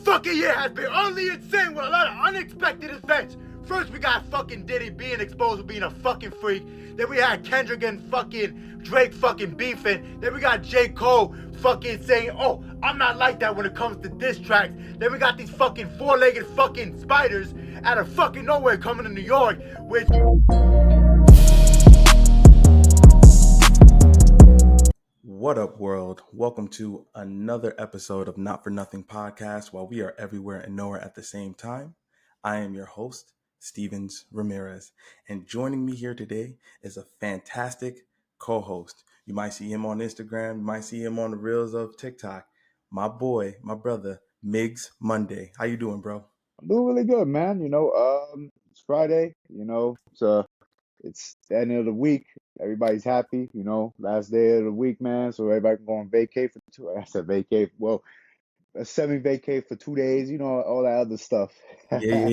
fucking year has been only insane with a lot of unexpected events. First, we got fucking Diddy being exposed for being a fucking freak. Then we had Kendrick and fucking Drake fucking beefing. Then we got J. Cole fucking saying, oh, I'm not like that when it comes to diss tracks. Then we got these fucking four-legged fucking spiders out of fucking nowhere coming to New York, which... What up, world? Welcome to another episode of Not For Nothing Podcast, while we are everywhere and nowhere at the same time. I am your host, Stevens Ramirez, and joining me here today is a fantastic co-host. You might see him on Instagram, you might see him on the reels of TikTok. My boy, my brother, Migs Monday. How you doing, bro? I'm doing really good, man. It's Friday, it's the end of the week. Everybody's happy, last day of the week, man. So everybody can go on vacay for a semi-vacay for 2 days, all that other stuff. Yeah.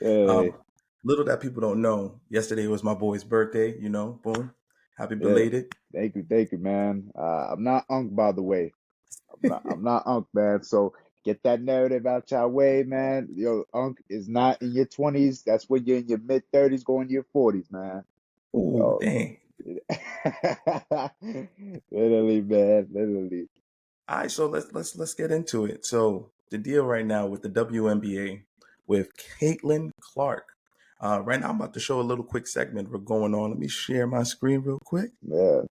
Yeah, Little that people don't know, yesterday was my boy's birthday, boom. Happy belated. thank you, man. I'm not Unc, by the way. I'm not Unc, man. So get that narrative out your way, man. Yo, Unc is not in your 20s. That's when you're in your mid-30s, going to your 40s, man. Ooh, dang. Literally, man, literally. All right, so let's get into it. So the deal right now with the WNBA with Caitlin Clark. Right now I'm about to show a little quick segment we're going on. Let me share my screen real quick. Yeah.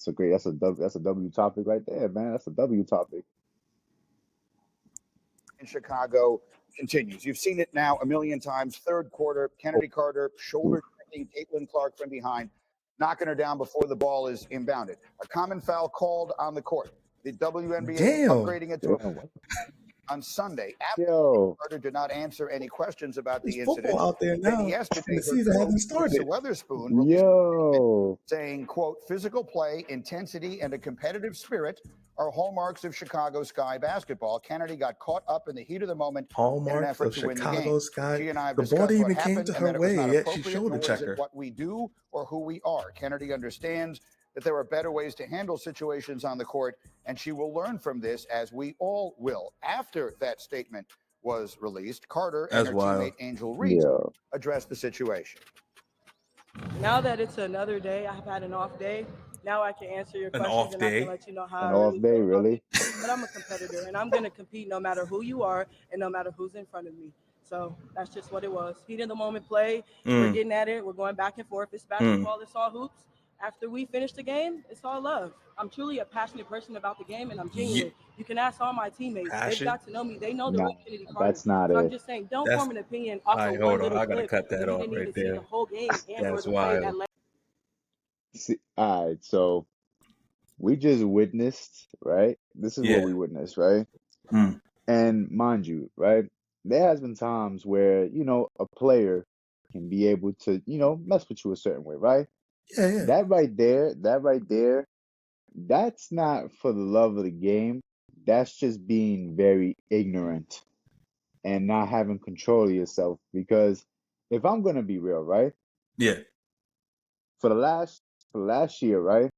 That's a W topic right there, man. That's a W topic. In Chicago continues. You've seen it now a million times. Third quarter, Kennedy Carter shoulder checking Caitlin Clark from behind, knocking her down before the ball is inbounded. A common foul called on the court. The WNBA upgrading it to on Sunday. Carter did not answer any questions about the incident. Out there now. And yesterday, the season hasn't started. Weatherspoon saying, quote, physical play, intensity, and a competitive spirit are hallmarks of Chicago Sky basketball. Kennedy got caught up in the heat of the moment in an effort to win the game. She and I have discussed what happened and that it was not appropriate, nor is it what we do or who we are. Kennedy understands that there are better ways to handle situations on the court, and she will learn from this, as we all will. After that statement was released, Carter and her teammate Angel Reese addressed the situation. Now that it's another day, I've had an off day. Now I can answer your questions and I can let you know how an off day, really? But I'm a competitor, and I'm going to compete no matter who you are and no matter who's in front of me. So that's just what it was. Heat of the moment play. We're getting at it. We're going back and forth. It's basketball. It's all hoops. After we finish the game, it's all love. I'm truly a passionate person about the game, and I'm genuine. You can ask all my teammates. They've got to know me. They know the real Kennedy Carter. That's not so it. I'm just saying, don't form an opinion off of one little clip. I gotta cut that off right there. The whole game and That's wild. All right, so we just witnessed, right? This is what we witnessed, right? And mind you, right, there has been times where, a player can be able to, mess with you a certain way, right? Yeah. That right there, that's not for the love of the game. That's just being very ignorant and not having control of yourself. Because if I'm gonna be real, right? Yeah. For the last year, right?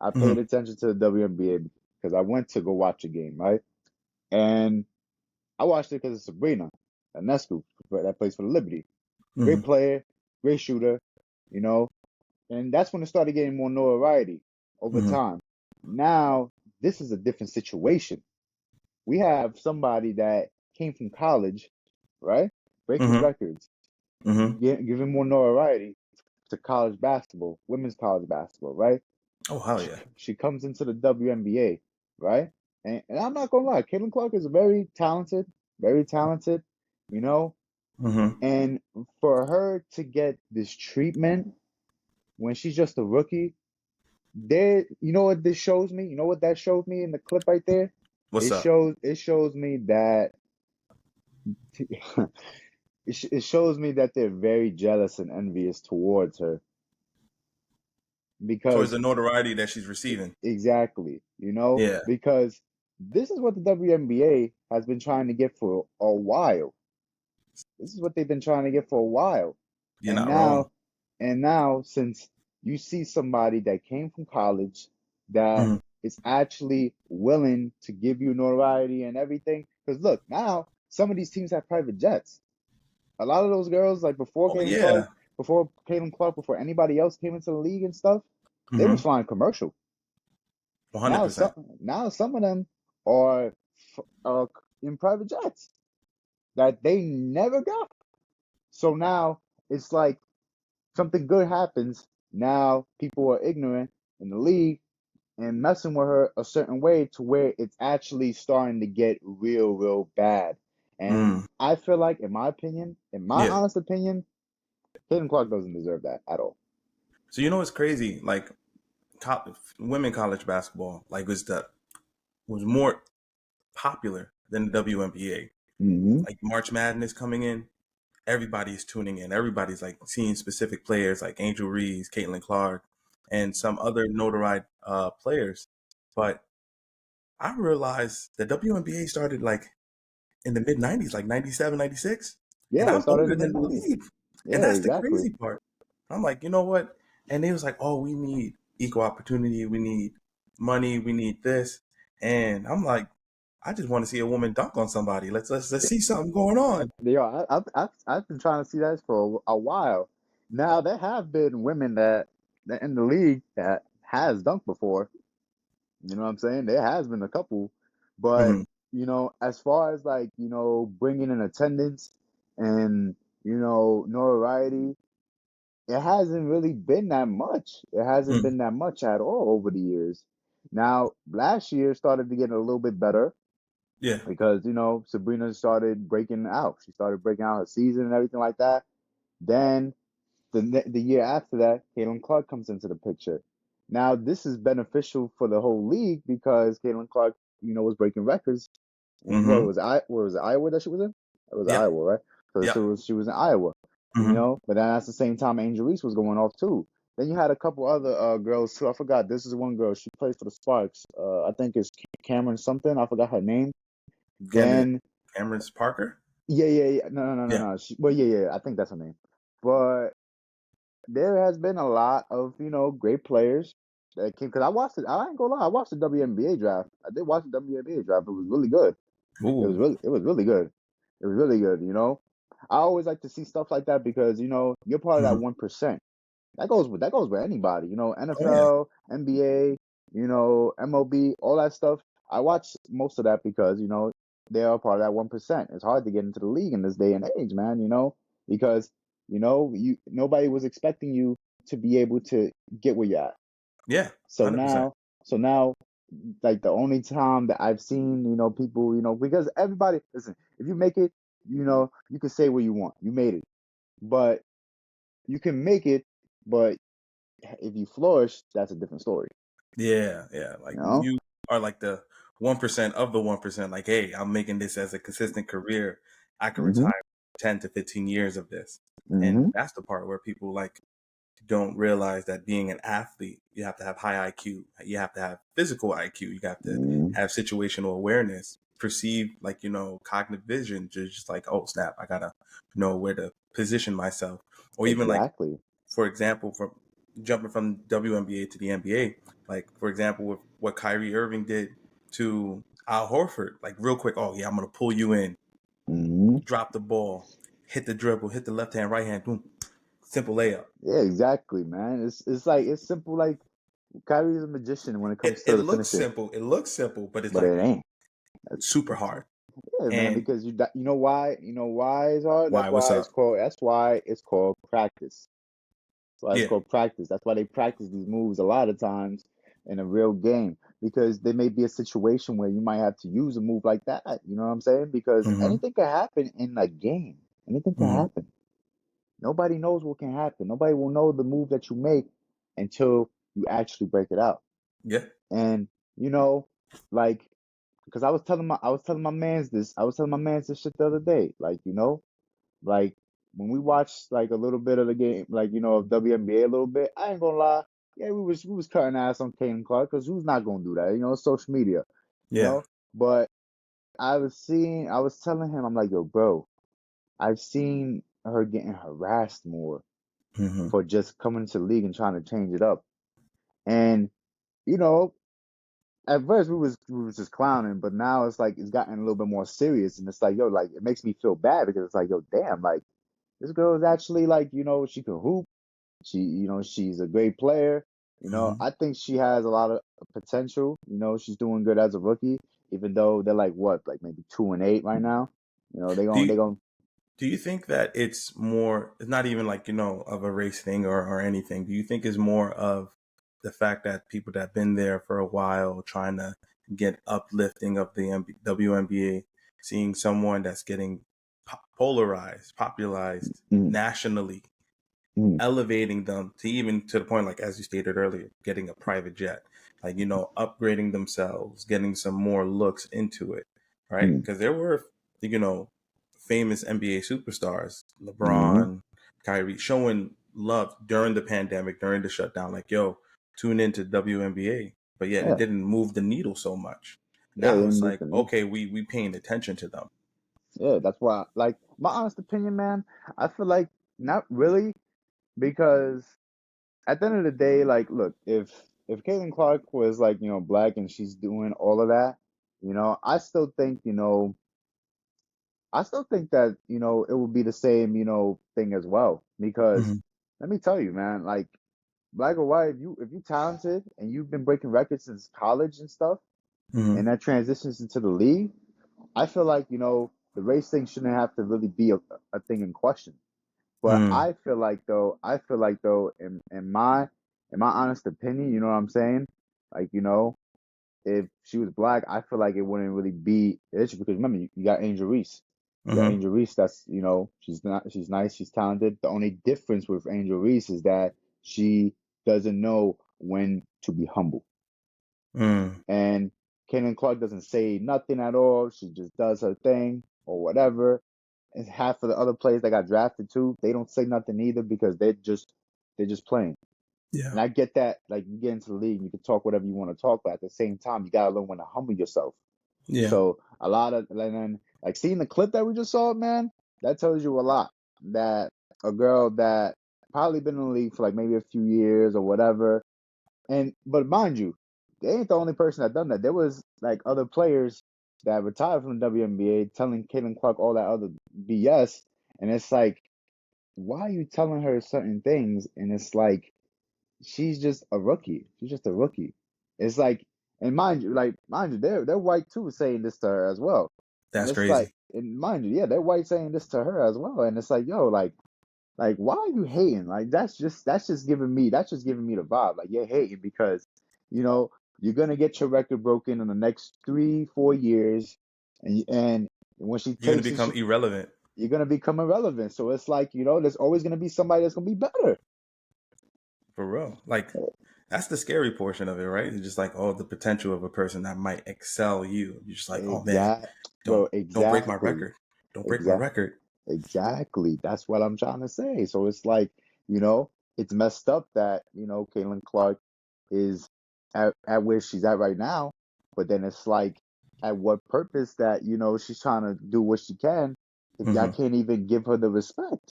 I paid attention to the WNBA because I went to go watch a game, right? And I watched it because of Sabrina Ionescu that plays for the Liberty. Great player, great shooter, and that's when it started getting more notoriety over time. Now, this is a different situation. We have somebody that came from college, right? Breaking records, giving more notoriety to college basketball, women's college basketball, right? Oh, hell yeah. She comes into the WNBA, right? And I'm not going to lie, Caitlin Clark is very talented, And for her to get this treatment when she's just a rookie, you know what this shows me? You know what that shows me in the clip right there? What's up? It shows me that it shows me that they're very jealous and envious towards her. Because towards the notoriety that she's receiving. Exactly. Yeah. Because this is what the WNBA has been trying to get for a while. This is what they've been trying to get for a while. You're not wrong. And now, since you see somebody that came from college that is actually willing to give you notoriety and everything. Because look, now some of these teams have private jets. A lot of those girls, like before Oh Caitlin yeah. Clark, before anybody else came into the league and stuff, they was flying commercial. 100%. Now some of them are in private jets that they never got. So now it's like something good happens. Now people are ignorant in the league and messing with her a certain way to where it's actually starting to get real bad. And I feel like, in my opinion, honest opinion, Caitlin Clark doesn't deserve that at all. So you know what's crazy? Like women college basketball, like was more popular than the WNBA. Like March Madness coming in, everybody's tuning in. Everybody's like seeing specific players like Angel Reese, Caitlin Clark, and some other notoriety players. But I realized the WNBA started like in the mid 90s, like 97, 96. Yeah, And it I'm started older in the than the mid-90s. league. And Yeah, that's the exactly. crazy part. I'm like, you know what? And they was like, oh, we need equal opportunity. We need money. We need this. And I'm like, I just want to see a woman dunk on somebody. Let's see something going on. Yeah, I've been trying to see that for a while. Now there have been women that in the league that has dunked before. You know what I'm saying? There has been a couple, but as far as like bringing in attendance and notoriety, it hasn't really been that much. It hasn't been that much at all over the years. Now last year started to get a little bit better. Yeah. Because Sabrina started breaking out. She started breaking out her season and everything like that. Then the year after that, Caitlin Clark comes into the picture. Now this is beneficial for the whole league because Caitlin Clark, was breaking records. And where was it, Iowa that she was in? It was Iowa, right? So she was in Iowa. But then at the same time, Angel Reese was going off too. Then you had a couple other girls too. I forgot. This is one girl. She plays for the Sparks. I think it's Cameron something. I forgot her name. Then Cameron Parker? Yeah. No. Yeah. I think that's her name. But there has been a lot of great players that came because I watched it. I ain't gonna lie, I watched the WNBA draft. I did watch the WNBA draft. It was really good. Ooh. It was really good. It was really good. I always like to see stuff like that because you're part of that 1%. That goes with anybody. NFL, NBA, MLB, all that stuff. I watch most of that because they are part of that 1%. It's hard to get into the league in this day and age, man. Because nobody was expecting you to be able to get where you're at. Yeah. 100%. So now, like the only time that I've seen people because everybody listen, if you make it, you can say what you want. You made it, but you can make it, but if you flourish, that's a different story. Yeah. Like you are like the 1% of the 1%. Like, hey, I'm making this as a consistent career. I can retire 10 to 15 years of this. And that's the part where people like don't realize that being an athlete, you have to have high IQ. You have to have physical IQ. You have to have situational awareness, perceive like, cognitive vision, just like, oh, snap, I got to know where to position myself. Or even like, for example, from jumping from WNBA to the NBA, like, for example, with what Kyrie Irving did to Al Horford, like real quick, oh, yeah, I'm going to pull you in, drop the ball, hit the dribble, hit the left hand, right hand, boom. Simple layup. Yeah, exactly, man. It's simple. Like Kyrie's a magician when it comes to it the looks finishing. simple. It looks simple, but It ain't. It's super hard. Yeah, man. Because you know why? You know why it's hard? Why? What's up? That's why it's called practice. That's why it's called practice. That's why they practice these moves a lot of times in a real game because there may be a situation where you might have to use a move like that. You know what I'm saying? Because anything can happen in a game. Anything can happen. Nobody knows what can happen. Nobody will know the move that you make until you actually break it out. Yeah. And like, because I was telling my mans this. I was telling my mans this shit the other day. Like, like when we watched like a little bit of the game, like of WNBA a little bit. I ain't gonna lie. Yeah, we was cutting ass on Kane Clark because who's not gonna do that? Social media. You know. But I was telling him, I'm like, yo, bro, I've seen her getting harassed more for just coming to the league and trying to change it up. And, at first we was just clowning, but now it's like it's gotten a little bit more serious, and it's like, yo, like it makes me feel bad because it's like, yo, damn, like this girl is actually like, she can hoop. She's a great player. I think she has a lot of potential. She's doing good as a rookie, even though they're like what, like maybe 2-8 right now. They going. Do you think that it's not even like, of a race thing or anything? Do you think it's more of the fact that people that have been there for a while trying to get uplifting of the WNBA, seeing someone that's getting popularized nationally, elevating them to even to the point, like, as you stated earlier, getting a private jet, like, upgrading themselves, getting some more looks into it, right? Because there were, famous NBA superstars, LeBron, Kyrie, showing love during the pandemic, during the shutdown, like, yo, tune into WNBA. But yet it didn't move the needle so much. Now it's like, okay, we paying attention to them. Yeah, that's why, like, my honest opinion, man, I feel like not really, because at the end of the day, like, look, if Caitlin Clark was like, black and she's doing all of that, I still think, that, it would be the same, thing as well. Because let me tell you, man, like, black or white, if you talented and you've been breaking records since college and stuff, and that transitions into the league, I feel like, the race thing shouldn't have to really be a thing in question. But I feel like though, in my honest opinion, you know what I'm saying? Like, if she was black, I feel like it wouldn't really be an issue because remember, you got Angel Reese. You got Angel Reese, that's, she's nice, she's talented. The only difference with Angel Reese is that she doesn't know when to be humble. And Caitlin Clark doesn't say nothing at all. She just does her thing or whatever. And half of the other players that got drafted too, they don't say nothing either because they're just playing. Yeah. And I get that, like, you get into the league, you can talk whatever you want to talk, but at the same time, you gotta learn when to humble yourself. Yeah. So a lot of, and then like seeing the clip that we just saw, man, that tells you a lot. That a girl that probably been in the league for like maybe a few years or whatever, but mind you, they ain't the only person that done that. There was like other players that retired from the WNBA telling Caitlin Clark all that other BS, and it's like, why are you telling her certain things? And it's like, she's just a rookie. She's just a rookie. It's like, and mind you, they're white too saying this to her as well. And That's it's crazy. like, and mind you, yeah, they're white saying this to her as well. And it's like, yo, like why are you hating? Like that's just giving me the vibe. Like you're hating because, you're gonna get your record broken in the next 3-4 years, and when she You're gonna takes become irrelevant. you're gonna become irrelevant. So it's like, there's always gonna be somebody that's gonna be better. For real. Like, that's the scary portion of it, right? It's just like, oh, the potential of a person that might excel you. You're just like, oh man, don't break my record. Don't break my record. Exactly. That's what I'm trying to say. So it's like, it's messed up that, Caitlin Clark is at where she's at right now. But then it's like, at what purpose that, she's trying to do what she can if y'all can't even give her the respect?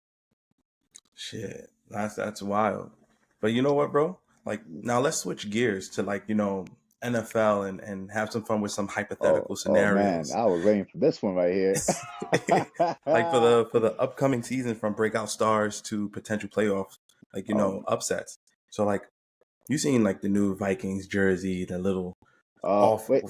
Shit. That's wild. But you know what, bro? Like, now let's switch gears to, like, NFL and have some fun with some hypothetical scenarios. Oh man, I was waiting for this one right here. Like for the upcoming season, from breakout stars to potential playoffs, like, upsets. So, like, you seen like the new Vikings jersey, the little off wait.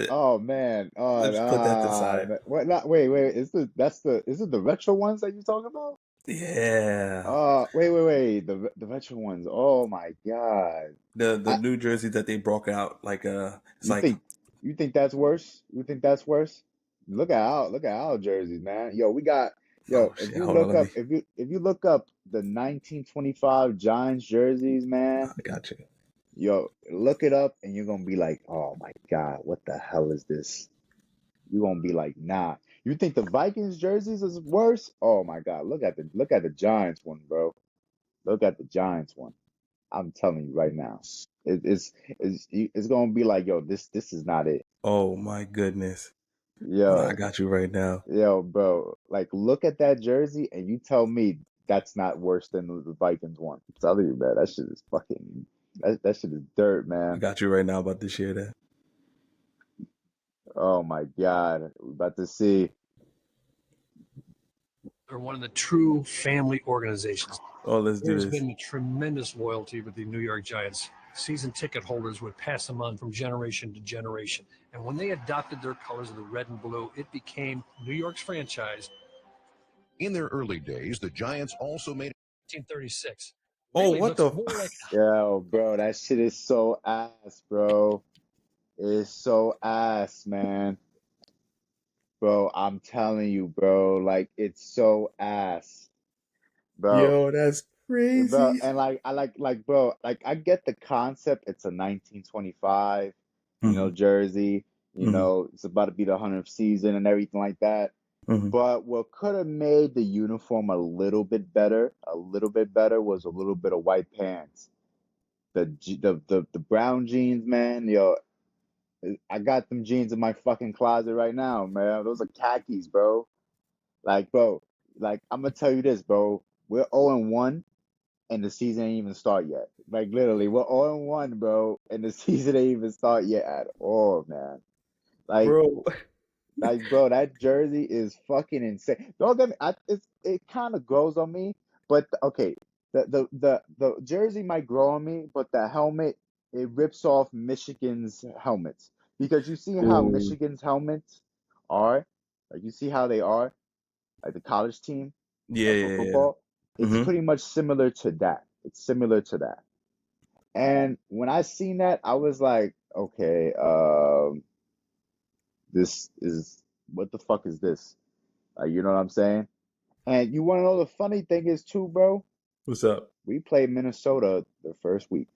Oh man. Let's put that to the side. What? Not wait. Is it the retro ones that you talking about? Yeah. Wait. The retro ones. Oh my god. The new jersey that they broke out, like it's you think that's worse? You think that's worse? Look at our jerseys, man. Yo, we got if you look up the 1925 Giants jerseys, man. I got you. Yo, look it up and you're gonna be like, oh my god, what the hell is this? You're gonna be like, nah. You think the Vikings jerseys is worse? Oh my god, look at the Giants one, bro. Look at the Giants one. I'm telling you right now. It's gonna be like, yo, this is not it. Oh my goodness. Yo, I got you right now. Yo, bro, like look at that jersey and you tell me that's not worse than the Vikings one. I'm telling you, man, that shit is fucking. That shit is dirt, I man. got you right now about to share that. Oh my God. We're about to see. They're one of the true family organizations. Oh, let's do There's this. been tremendous loyalty with the New York Giants. Season ticket holders would pass them on from generation to generation. And when they adopted their colors of the red and blue, it became New York's franchise. In their early days, the Giants also made 1936. Oh, Really what looks the? more like Yo, bro, that shit is so ass, bro. It's so ass, man. Bro, I'm telling you, bro. Like, it's so ass, bro. Yo, that's Bro, crazy. and bro, like, I get the concept. It's a 1925, Mm-hmm. jersey. Mm-hmm. It's about to be the 100th season and everything like that. Mm-hmm. But what could have made the uniform a little bit better, was a little bit of white pants. The brown jeans, man. Yo, I got them jeans in my fucking closet right now, man. Those are khakis, bro. Like, bro, like I'm gonna tell you this, bro. We're 0-1 and the season ain't even start yet. Like literally, we're 0-1, bro, and the season ain't even start yet at all, man. Like, Bro. bro, that jersey is fucking insane. Don't get me. It kind of grows on me, but okay, the jersey might grow on me, but the helmet, it rips off Michigan's helmets, because you see how Ooh. Michigan's helmets are, like you see how they are, like the college team, Yeah, for yeah, yeah. football. It's Mm-hmm. pretty much similar to that. It's similar to that. And when I seen that, I was like, okay, this is, what the fuck is this? You know what I'm saying? And you want to know the funny thing is too, bro? What's up? We played Minnesota the first week.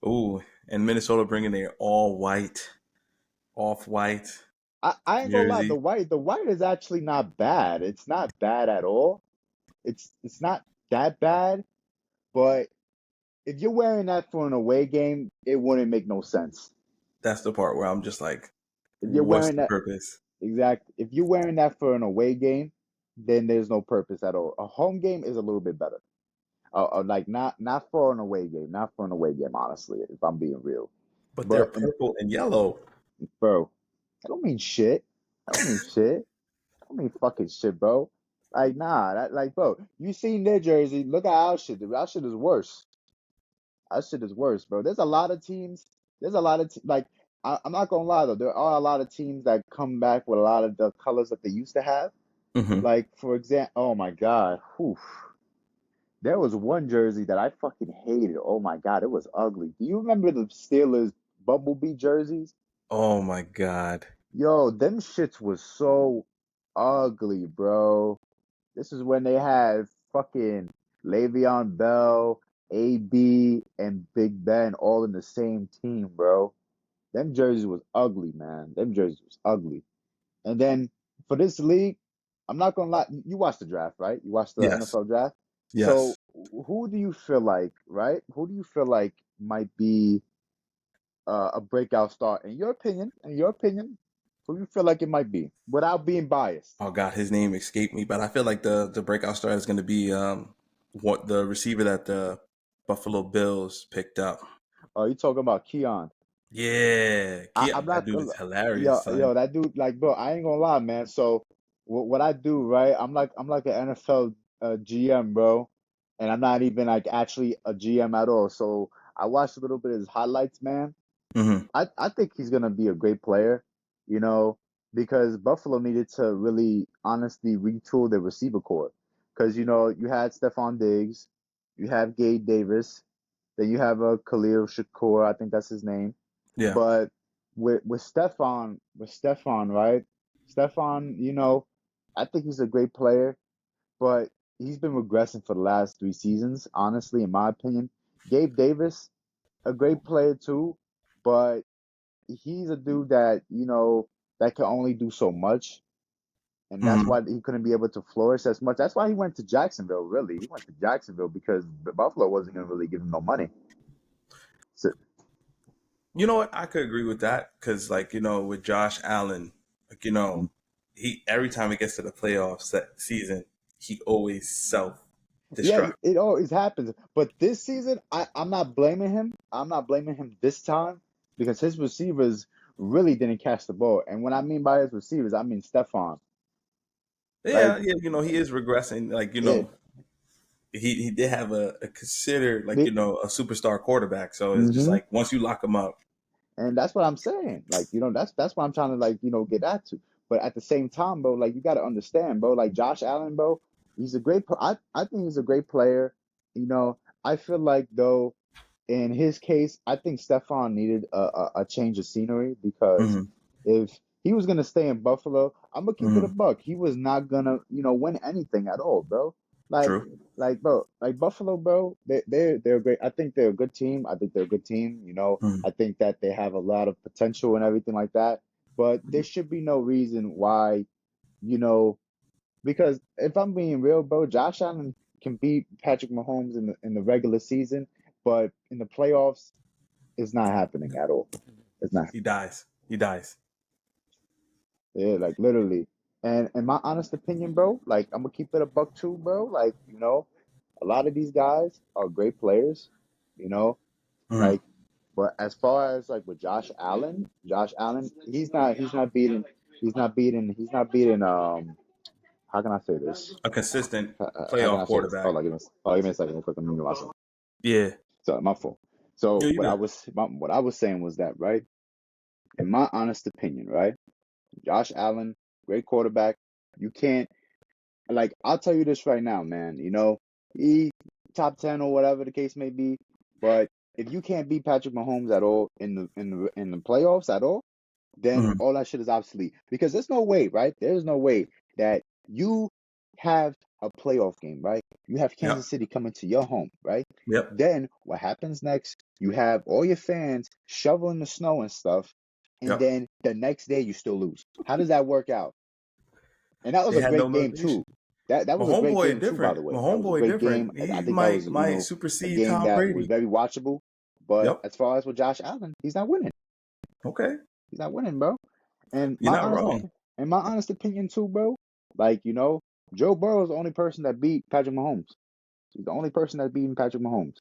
Ooh, and Minnesota bringing their all white, off white I ain't gonna lie, jersey. the white is actually not bad. It's not bad at all. It's not that bad, but if you're wearing that for an away game, it wouldn't make no sense. That's the part where I'm just like, If you're what's wearing the that, purpose? exact, if you're wearing that for an away game, then there's no purpose at all. A home game is a little bit better. Like not for an away game, not for an away game, honestly, if I'm being real. But they're But purple and yellow. bro, I don't mean shit. I don't mean shit. I don't mean fucking shit, bro. Like nah, bro, you seen their jersey? Look at our shit. Our shit is worse. Our shit is worse, bro. There's a lot of teams. There's a lot of like. I'm not gonna lie though. There are a lot of teams that come back with a lot of the colors that they used to have. Mm-hmm. Like for example, oh my god, whew. There was one jersey that I fucking hated. Oh my god, it was ugly. Do you remember the Steelers Bumblebee jerseys? Oh my God. Yo, them shits was so ugly, bro. This is when they had fucking Le'Veon Bell, AB, and Big Ben all in the same team, bro. Them jerseys was ugly, man. Them jerseys was ugly. And then for this league, I'm not gonna lie. You watched the draft, right? You watched the Yes. NFL draft. So Yes. who do you feel like, right? Who do you feel like might be a breakout star in your opinion? In your opinion, who you feel like it might be, without being biased? Oh God, his name escaped me, but I feel like the breakout star is going to be what the receiver that the Buffalo Bills picked up. Oh, you talking about Keon? Yeah, I'm that not dude gonna, is hilarious, yo, son. that dude, like, bro, I ain't gonna lie, man. So what I do, right? I'm like an NFL GM, bro, and I'm not even like actually a GM at all. So I watched a little bit of his highlights, man. Mm-hmm. I think he's gonna be a great player, you know, because Buffalo needed to really honestly retool their receiver core, because you had Stephon Diggs, you have Gabe Davis, then you have a Khalil Shakur, I think that's his name. Yeah. But with Stephon, right? Stephon, I think he's a great player, but he's been regressing for the last 3 seasons, honestly, in my opinion. Gabe Davis, a great player too, but he's a dude that can only do so much. And that's Mm-hmm. why he couldn't be able to flourish as much. That's why he went to Jacksonville, really. He went to Jacksonville because Buffalo wasn't going to really give him no money. So, You know what? I could agree with that because, like, with Josh Allen, like, he every time it gets to the playoffs that season, he always destruct. it always happens. But this season, I'm not blaming him. I'm not blaming him this time because his receivers really didn't catch the ball. And when I mean by his receivers, I mean Stephon. Like, Yeah, he is regressing. yeah, He did have a considered they, a superstar quarterback. So it's just hmm like once you lock him up. and that's what I'm saying. Like, that's what I'm trying to get at to. But at the same time, bro, like you got to understand, bro. Like Josh Allen, bro, he's a great. I think he's a great player. I feel like though, in his case, I think Stephon needed a change of scenery because Hmm. if he was gonna stay in Buffalo, I'm gonna keep it Hmm. a buck. He was not gonna, win anything at all, bro. Like, True. bro, like Buffalo, bro. They're great. I think they're a good team. I think they're a good team. Hmm. I think that they have a lot of potential and everything like that. But there should be no reason why, you know, because if I'm being real, bro, Josh Allen can beat Patrick Mahomes in the regular season, but in the playoffs, it's not happening at all. It's not. He dies. He dies. Yeah, like literally. And in my honest opinion, bro, like I'm gonna keep it a buck too, bro. Like, a lot of these guys are great players, you know, Hmm. like, but as far as like with Josh Allen, he's not beating how can I say this? A consistent How can I playoff say this? quarterback. Hold on, give me a second, real quick. Let me mute myself. Yeah. So my fault. So Yeah, you good. what I was saying was that, right? In my honest opinion, right? Josh Allen, great quarterback. You can't like I'll tell you this right now, man. He top 10 or whatever the case may be, but if you can't beat Patrick Mahomes at all in the playoffs at all, then Hmm. all that shit is obsolete. Because there's no way, right? There's no way that you have a playoff game, right? You have Yep. Kansas City coming to your home, right? Yep. Then what happens next? You have all your fans shoveling the snow and stuff, and Yep. then the next day you still lose. How does that work out? And that was They a had no great game motivation. too. That My was a great homeboy game too, by the different. way. My That was a homeboy great game. different. I He think that was, might a supersede game Tom that was Brady. very watchable. But Yep. as far as with Josh Allen, he's not winning. Okay. He's not winning, bro. And You're not wrong. my honest opinion too, bro. Like, Joe Burrow is the only person that beat Patrick Mahomes. He's the only person that's beaten Patrick Mahomes.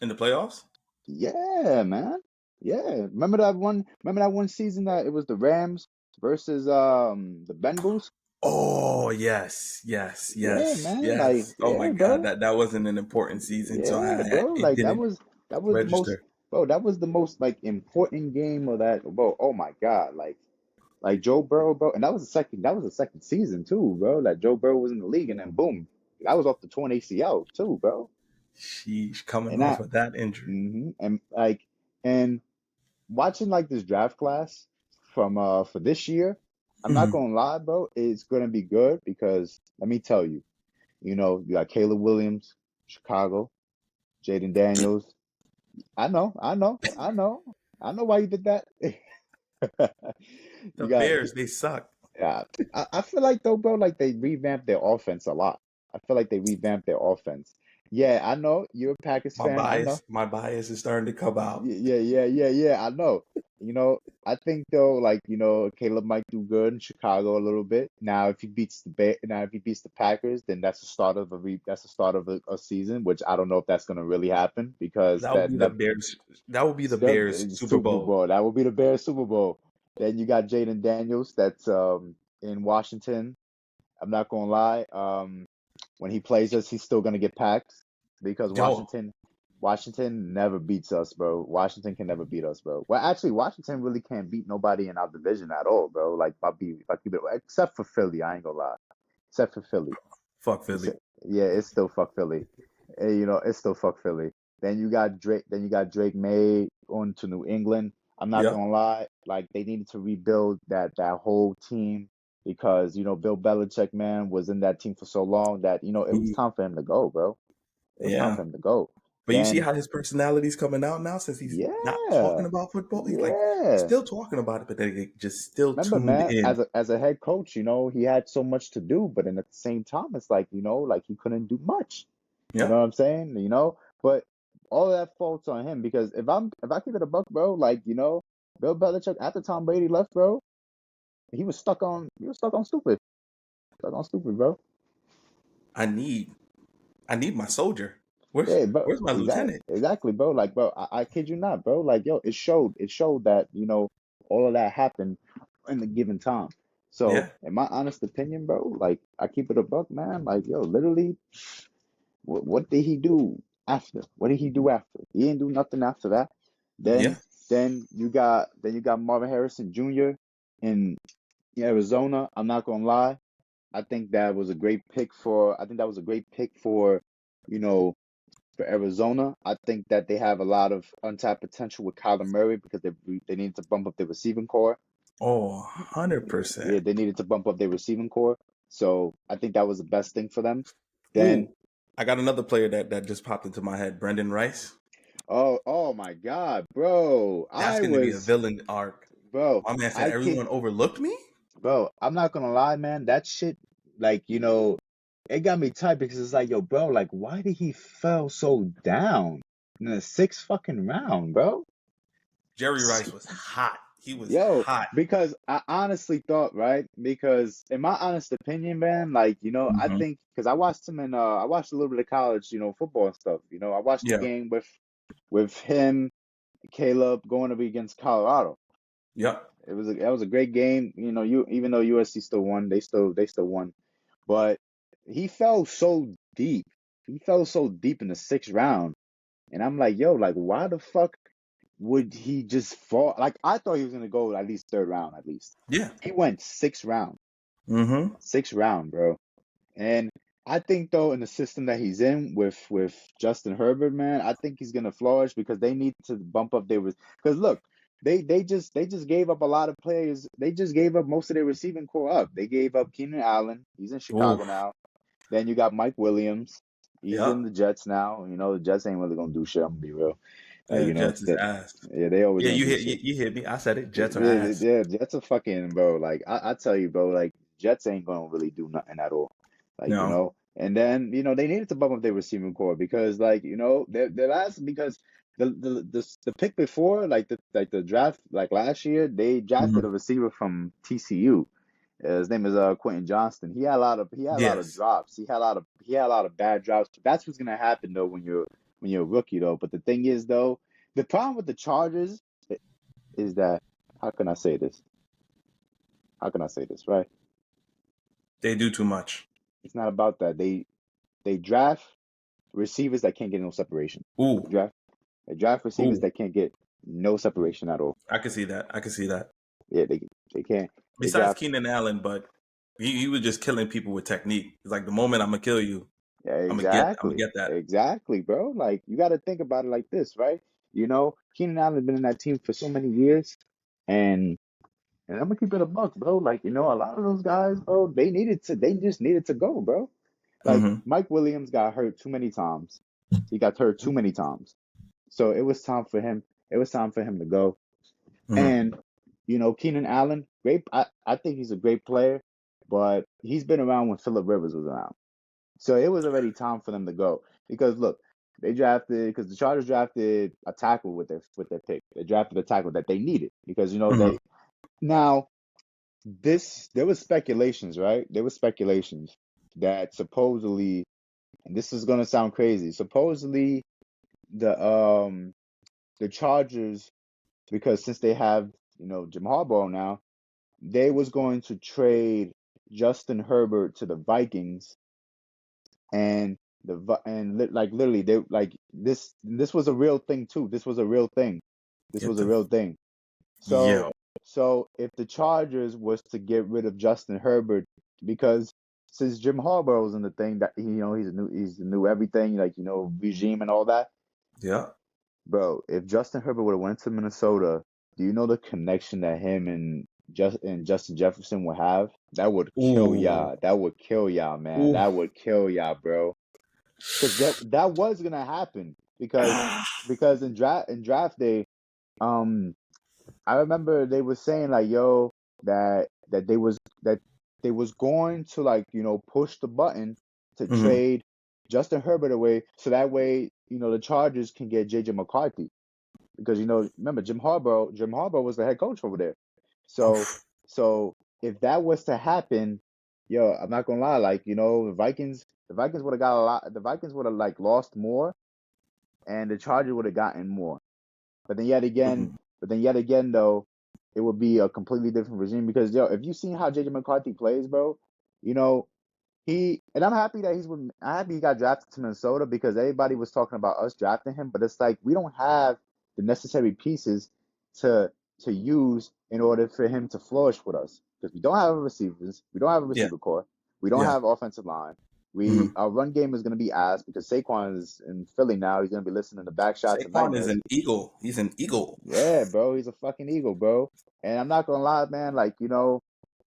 In the playoffs? Yeah, man. Yeah. Remember that one season that it was the Rams versus the Bengals? Oh yes, yes, Yeah, yes, man. Like, yes. Oh my yeah, God, bro. that wasn't an important season, so Yeah, bro. it Like that didn't was that was the most register. bro, that was the most like important game of that, bro. Oh my God. Like Joe Burrow, bro. And that was the second season too, bro. Like Joe Burrow was in the league and then boom. That was off the torn ACL too, bro. She's coming And off that of that injury. and like and watching like this draft class from for this year, I'm not Mhm. gonna lie, bro, it's gonna be good because let me tell you, you got Caleb Williams, Chicago, Jaden Daniels. I know why you did that. The You got, Bears, they suck. yeah. I feel like though, bro, like they revamped their offense a lot. I feel like they revamped their offense. Yeah, I know you're a Packers fan. I know. My bias is starting to come out. Yeah. I know. I think though, like Caleb might do good in Chicago a little bit. Now if he beats the Packers, then that's the start of a season, which I don't know if that's gonna really happen because That would that be the never Bears. That would be the still Bears Super Super Bowl. Bowl. That will be the Bears Super Bowl. Then you got Jaden Daniels that's in Washington. I'm not gonna lie. When he plays us, he's still gonna get packed because Yo, Washington never beats us, bro. Washington can never beat us, bro. Well, actually, Washington really can't beat nobody in our division at all, bro. Like, except for Philly. I ain't gonna lie. Except for Philly. fuck It's, Philly. yeah, it's still fuck Philly. It's still fuck Philly. Then you got Drake. Then you got Drake May on to New England. I'm not Yep. gonna lie. Like they needed to rebuild that whole team because Bill Belichick, man, was in that team for so long that it was He, time for him to go, bro. It was time yeah. for him to go. But you see Then how his personality's coming out now since he's not talking yeah, about football. He's yeah. still talking about it, but they just still Remember, tuned man, in. as a head coach, he had so much to do, but then at the same time, it's like, like he couldn't do much. You know Yep. what I'm saying? But all of that faults on him because if I keep it a buck, bro, like, Bill Belichick after Tom Brady left, bro, he was stuck on stupid. Stuck on stupid, bro. I need I need my soldier. Where's Yeah, bro. where's my lieutenant? Exactly, bro. Like, bro, I kid you not, bro. Like, yo, it showed that, all of that happened in the given time. So, Yeah, in my honest opinion, bro, like, I keep it a buck, man. Like, yo, literally, what did he do after? What did he do after? He didn't do nothing after that. yeah. Then, then you got Marvin Harrison Jr. in Arizona. I'm not gonna lie. I think that was a great pick for. I think that was a great pick you know, for Arizona. I think that they have a lot of untapped potential with Kyler Murray because they needed to bump up their receiving core. Oh, Yeah, 100%. they needed to bump up their receiving core. So I think that was the best thing for them. Then, Ooh, I got another player that just popped into my head. Brendan Rice. oh my God, bro. That's going to be a villain arc. Bro, My man said I can't, everyone overlooked me. bro, I'm not gonna lie, man. That shit, like, it got me tight because it's like, yo, bro, like, why did he fell so down in the sixth fucking round, bro? Jerry Rice was hot. He was Yo, hot. because I honestly thought, right? Because in my honest opinion, man, like, I Hmm. think because I watched him I watched a little bit of college, football and stuff. I watched the Yeah. game with him, Caleb going up against Colorado. Yep. That was a great game. Even though USC still won, they still won. But he fell so deep. He fell so deep in the sixth round. And I'm like, yo, like, why the fuck would he just fall? Like, I thought he was gonna go at least third round, at least. Yeah. He went sixth round. Mm-hmm. Sixth round, bro. And I think though in the system that he's in with Justin Herbert, man, I think he's gonna flourish because they need to bump up their because look, they just gave up a lot of players. They just gave up most of their receiving core up. They gave up Keenan Allen. He's in Ooh. Chicago now. Then you got Mike Williams. He's in Yep. the Jets now. The Jets ain't really gonna do shit. I'm gonna be real. Yeah, Jets is That ass. yeah, they always Yeah, gonna you do hit shit. you hit me. I said it. Jets are Yeah, ass. yeah, Jets are fucking, bro. Like I tell you, bro. Like Jets ain't gonna really do nothing at all. Like No. and then they needed to bump up their receiving core because like their last because the pick before like the draft like last year they drafted Hmm. a receiver from TCU. His name is Quentin Johnston. He had a lot of Yes. drops. He had a lot of bad drops. That's what's gonna happen though when you're a rookie though. But the thing is though, the problem with the Chargers is that how can I say this? How can I say this, right? They do too much. It's not about that. They draft receivers that can't get no separation. Ooh. They draft receivers Ooh. that can't get no separation at all. I can see that. I can see that. Yeah, they can't. They Besides draft. Keenan Allen, but he was just killing people with technique. It's like the moment I'm gonna kill you, Yeah, I'm gonna exactly. get that. Exactly, bro. Like you got to think about it like this, right? Keenan Allen has been in that team for so many years, and I'm gonna keep it a buck, bro. Like a lot of those guys, bro, they just needed to go, bro. Like Mm-hmm. Mike Williams got hurt too many times. He got hurt too many times. So it was time for him. It was time for him to go. Mm-hmm. And Keenan Allen, great. I think he's a great player, but he's been around when Phillip Rivers was around. So it was already time for them to go. Because look, because the Chargers drafted a tackle with their pick. They drafted a tackle that they needed because Mm-hmm. they now there was speculations, right? There was speculations that supposedly, and this is gonna sound crazy, supposedly the Chargers, because since they have Jim Harbaugh now, they was going to trade Justin Herbert to the Vikings, and like literally they like this was a real thing too. This was a real thing. This Get was a the real thing. So yo. so if the Chargers was to get rid of Justin Herbert, because since Jim Harbaugh was in the thing that he's the new everything, like regime and all that, Yeah. bro. If Justin Herbert would have went to Minnesota, do you know the connection that him and Justin Jefferson would have? That would kill Ooh. y'all. That would kill y'all, man. Ooh. That would kill y'all, bro. Because that was gonna happen Ah. because in draft day, um, I remember they were saying like, yo, that they was going to like push the button to Mm-hmm. trade Justin Herbert away, so that way the Chargers can get JJ McCarthy because remember Jim Harbaugh was the head coach over there. So Oof. so if that was to happen, yo, I'm not gonna lie, like, the Vikings would have got a lot. The Vikings would have like lost more, and the Chargers would have gotten more. But then yet again, though, it would be a completely different regime because yo, if you seen how JJ McCarthy plays, bro, you know, and I'm happy that I'm happy he got drafted to Minnesota because everybody was talking about us drafting him, but it's like we don't have the necessary pieces to use in order for him to flourish with us because we don't have receivers, we don't have a Yeah. receiver core, we don't have offensive line. Our run game is going to be ass because Saquon is in Philly now. He's going to be listening to back shots and Saquon is nightmares. an eagle. He's an eagle. Yeah, bro, he's a fucking eagle, bro. And I'm not gonna lie, man. Like,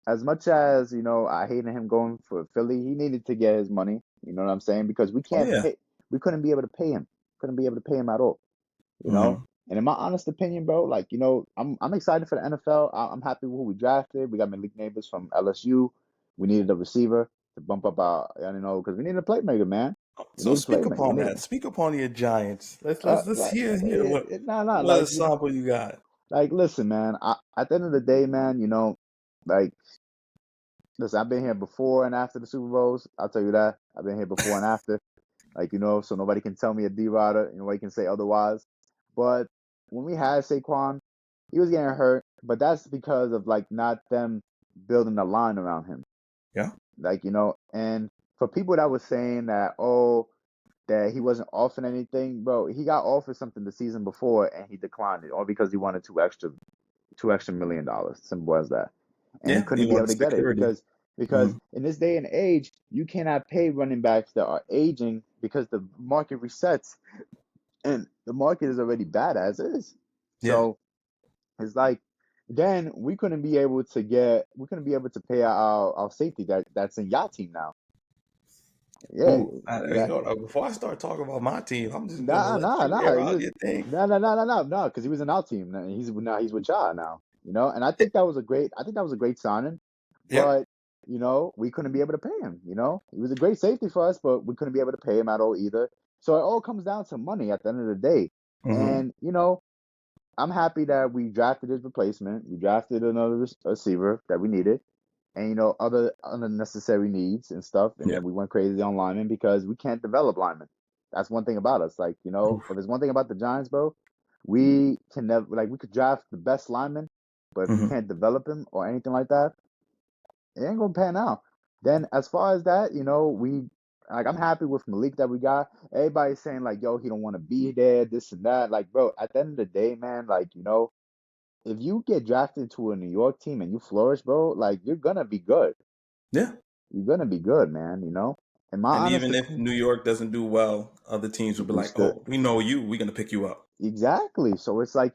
as much as I hated him going for Philly, he needed to get his money. You know what I'm saying? Because we couldn't be able to pay him. Couldn't be able to pay him at all. You know. And in my honest opinion, bro, like I'm excited for the NFL. I'm happy with who we drafted. We got Malik Neighbors from LSU. We needed a receiver to bump up our, because we needed a playmaker, man. So speak upon that. Speak upon your Giants. Let's hear what sample you got. Like, listen, man. At the end of the day, man, like, listen, I've been here before and after the Super Bowls. I'll tell you that. I've been here before and after. Like, so nobody can tell me a D-Rider. Nobody can say otherwise. But when we had Saquon, he was getting hurt. But that's because of, like, not them building a line around him. Yeah. Like, and for people that was saying that, that he wasn't offered anything, bro, he got offered something the season before and he declined it, all because he wanted $2 extra $2 million. Simple as that. And he couldn't be able to get it because in this day and age, you cannot pay running backs that are aging because the market resets and the market is already bad as is. So it's like then we couldn't be able to pay our safety that's in your team now. Yeah. Before I start talking about my team, I'm just gonna let you air out your thing. No, because he was in our team. He's with y'all now. And I think that was a great signing. But we couldn't be able to pay him. He was a great safety for us, but we couldn't be able to pay him at all either. So it all comes down to money at the end of the day. And I'm happy that we drafted his replacement. We drafted another receiver that we needed. And other unnecessary needs and stuff, and then we went crazy on linemen because we can't develop linemen. That's one thing about us. Like, if there's one thing about the Giants, bro, we can never we could draft the best lineman, but if you can't develop him or anything like that, it ain't gonna pan out. Then as far as that, I'm happy with Malik that we got. Everybody's saying like, yo, he don't want to be there, this and that. Like, bro, at the end of the day, man, like, if you get drafted to a New York team and you flourish, bro, like you're gonna be good. Yeah. You're gonna be good, man, And even if New York doesn't do well, other teams will be like, oh, we know you, we're gonna pick you up. Exactly. So it's like,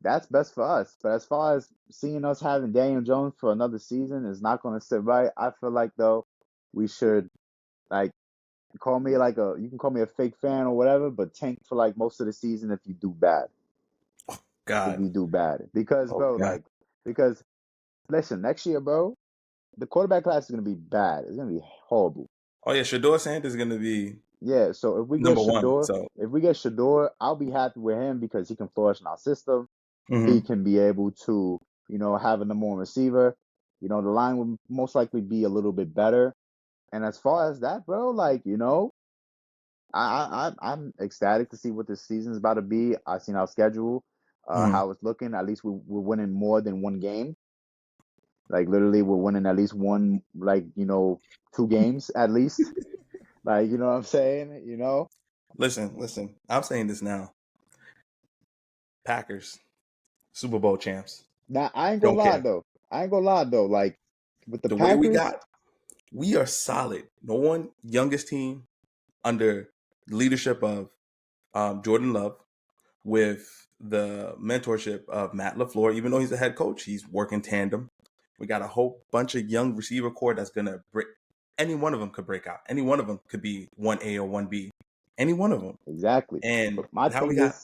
that's best for us. But as far as seeing us having Daniel Jones for another season is not gonna sit right. I feel like though we should like you can call me a fake fan or whatever, but tank for like most of the season if you do bad. God. If you do bad. Because because listen, next year, bro, the quarterback class is gonna be bad. It's gonna be horrible. Oh yeah, Shedeur Sanders is gonna be so if we get Shedeur, I'll be happy with him because he can flourish in our system. He can be able to, have a number one receiver. The line would most likely be a little bit better. And as far as that, bro, like, I'm ecstatic to see what this season's about to be. I've seen our schedule, how it's looking. At least we're winning more than one game. Like literally, we're winning at least one, 2 games at least. Like, you know what I'm saying? Listen. I'm saying this now. Packers, Super Bowl champs. Now I ain't gonna lie though. Like with the Packers, way we are solid. No one youngest team under the leadership of Jordan Love, with the mentorship of Matt LaFleur. Even though he's the head coach, he's working tandem. We got a whole bunch of young receiver core that's gonna break. Any one of them could break out. Any one of them could be 1A or 1B. Any one of them. Exactly. And now we got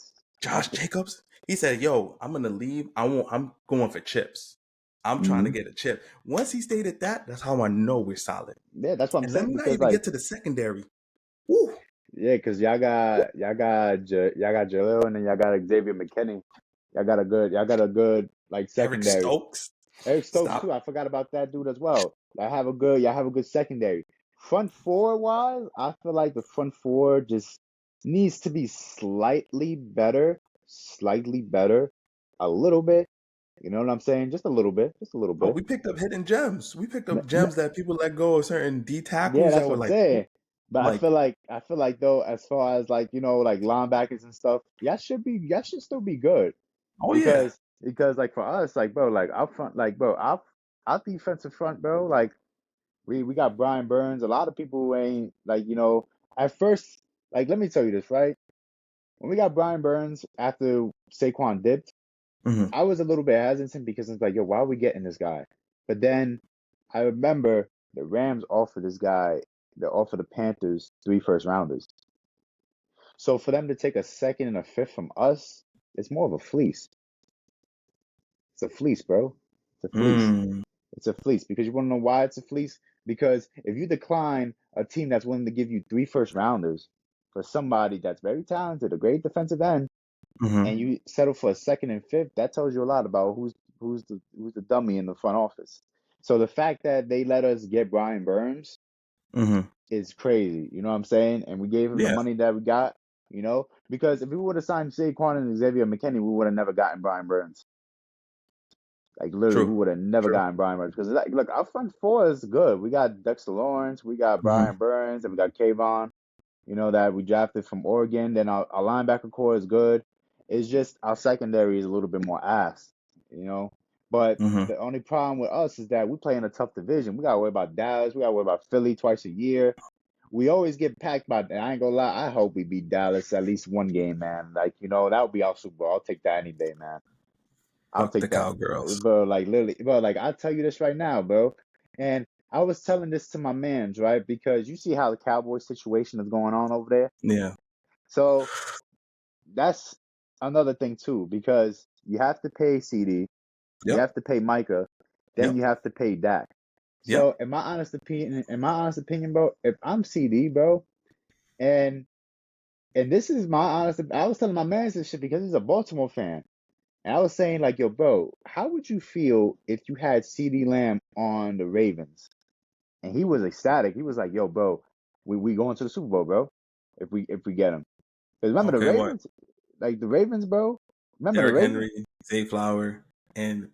Josh Jacobs. He said, yo, I'm gonna leave. I'm going for chips. I'm trying to get a chip. Once he stated that, that's how I know we're solid. Yeah, that's what I'm saying. Let me not even get to the secondary. Woo. Yeah, because y'all got Jaleel and then y'all got Xavier McKinney. Y'all got a good like secondary. Eric Stokes. Eric Stokes Stop. too. I forgot about that dude as well. Y'all have a good secondary. Front four wise, I feel like the front four just needs to be slightly better, a little bit. You know what I'm saying? Just a little bit, just a little Oh, bit. we picked up hidden gems. We picked N- up n- gems that people let go of certain D yeah, tackles that's that what were I'm like, saying. But like, I feel like though, as far as like like linebackers and stuff, y'all should still be good oh yeah. because like for us, like bro, like our front, like bro, our defensive front, bro, like. We got Brian Burns. A lot of people ain't like, at first, like let me tell you this, right? When we got Brian Burns after Saquon dipped, Hmm. I was a little bit hesitant because it's like, yo, why are we getting this guy? But then I remember the Rams offered this guy, they offered the Panthers 3 first rounders. So for them to take a second and a fifth from us, it's more of a fleece. It's a fleece, bro. It's a fleece. Mm, It's a fleece because you want to know why it's a fleece? Because if you decline a team that's willing to give you 3 first rounders for somebody that's very talented, a great defensive end, hmm. and you settle for a second and fifth, that tells you a lot about who's the dummy in the front office. So the fact that they let us get Brian Burns Hmm. is crazy. You know what I'm saying? And we gave him the Yeah, money that we got. Because if we would have signed Saquon and Xavier McKinney, we would have never gotten Brian Burns. Like literally, we true. would have never True. gotten Brian Burns because like, look, our front four is good. We got Dexter Lawrence, we got Hmm. Brian Burns, and we got Kayvon. That we drafted from Oregon. Then our linebacker core is good. It's just our secondary is a little bit more ass. You know, but Hmm. the only problem with us is that we play in a tough division. We gotta worry about Dallas. We gotta worry about Philly twice a year. We always get packed by. I ain't gonna lie. I hope we beat Dallas at least one game, man. Like that would be our Super Bowl. I'll take that any day, man. I'll Fuck the take that, cowgirls. bro. Like literally, bro. Like I'll tell you this right now, bro. And I was telling this to my mans, right? Because you see how the Cowboys situation is going on over there. Yeah. So that's another thing too, because you have to pay CD, you Yep. have to pay Micah, then Yep. you have to pay Dak. Yep. So in my honest opinion, bro, if I'm CD, bro, and this is my honest, I was telling my man this shit because he's a Baltimore fan. And I was saying, like, yo, bro, how would you feel if you had CD Lamb on the Ravens? And he was ecstatic. He was like, yo, bro, we going to the Super Bowl, bro, if we get him. Because remember the Okay. What? Ravens, like the Ravens, bro. Remember the Derrick Ravens? Henry, Zay Flower, and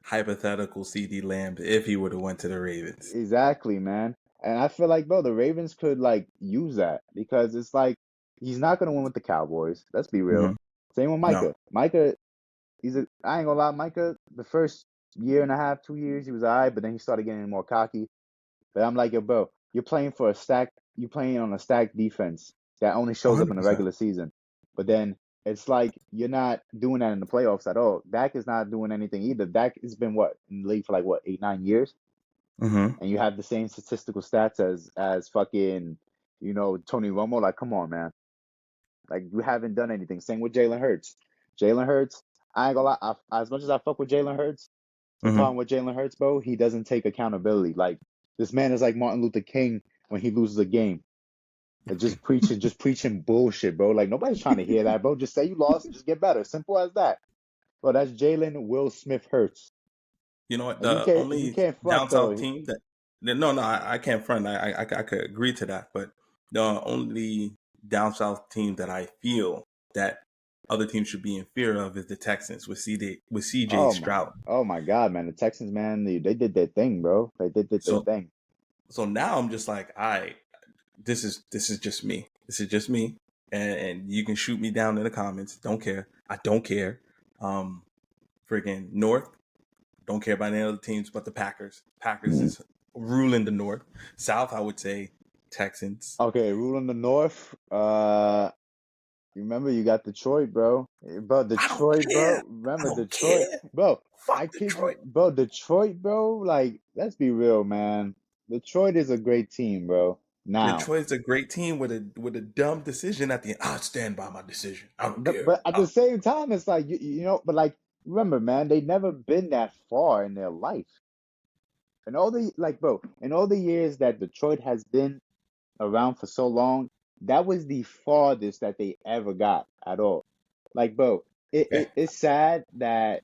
hypothetical CD Lamb if he would have went to the Ravens. Exactly, man. And I feel like, bro, the Ravens could like use that because it's like he's not gonna win with the Cowboys. Let's be real. Hmm. Same with No. Micah. Micah, I ain't gonna lie, Micah, the first year and a half, 2 years, he was alright, but then he started getting more cocky. But I'm like, yo, bro, you're playing on a stacked defense that only shows up in the 100%. regular season. But then it's like you're not doing that in the playoffs at all. Dak is not doing anything either. Dak has been in the league for like what, 8, 9 years? Hmm. And you have the same statistical stats as fucking, Tony Romo. Like, come on, man. Like you haven't done anything. Same with Jalen Hurts. Jalen Hurts, I ain't gonna lie, as much as I fuck with Jalen Hurts, the Hmm. problem with Jalen Hurts, bro, he doesn't take accountability. Like this man is like Martin Luther King when he loses a game. Like just preaching bullshit, bro. Like nobody's trying to hear that, bro. Just say you lost and just get better. Simple as that. Bro, that's Jalen Will Smith Hurts. You know what? And The you only can't front down south though. team that no, no, I can't front. I could agree to that, but the only down south team that I feel that other teams should be in fear of is the Texans with CJ Stroud. Oh my God, man. The Texans, man, they did their thing, bro. They did their So thing. so now I'm just like, this is just me. This is just me, and you can shoot me down in the comments. Don't care. I don't care. Freaking North. Don't care about any other teams but the Packers. Packers is ruling the North. South, I would say Texans. Okay, ruling the North. You remember you got Detroit, bro. Bro, I don't Detroit, care. bro. I Remember don't Detroit, care. bro. I Fuck kid you, Detroit. bro. Detroit, bro. Like, let's be real, man. Detroit is a great team, bro. Now, Detroit's a great team with a dumb decision at the end. I'll stand by my decision. I don't care. but at the same time, it's like but like, remember, man, they never been that far in their life. And all the like, bro, in all the years that Detroit has been around for so long, that was the farthest that they ever got at all. Like, bro, Okay. it's sad Mm-hmm.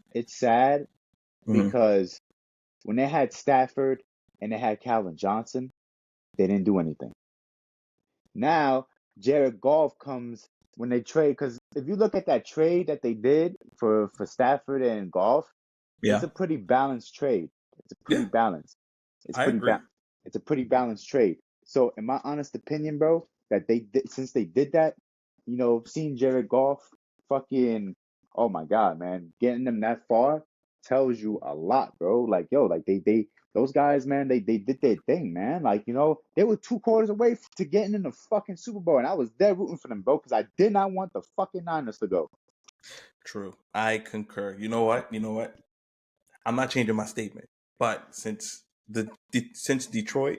because when they had Stafford and they had Calvin Johnson, they didn't do anything. Now, Jared Goff comes when they trade, because if you look at that trade that they did for Stafford and Goff, it's a pretty balanced trade. It's a pretty balanced. It's I pretty agree. It's a pretty balanced trade. So, in my honest opinion, bro, that they did, since they did that, seeing Jared Goff fucking, oh my God, man, getting them that far tells you a lot, bro. Like, yo, like they those guys, man, they did their thing, man. Like, they were 2 quarters away to getting in the fucking Super Bowl, and I was dead rooting for them, bro, because I did not want the fucking Niners to go. True. I concur. You know what? I'm not changing my statement. But since Detroit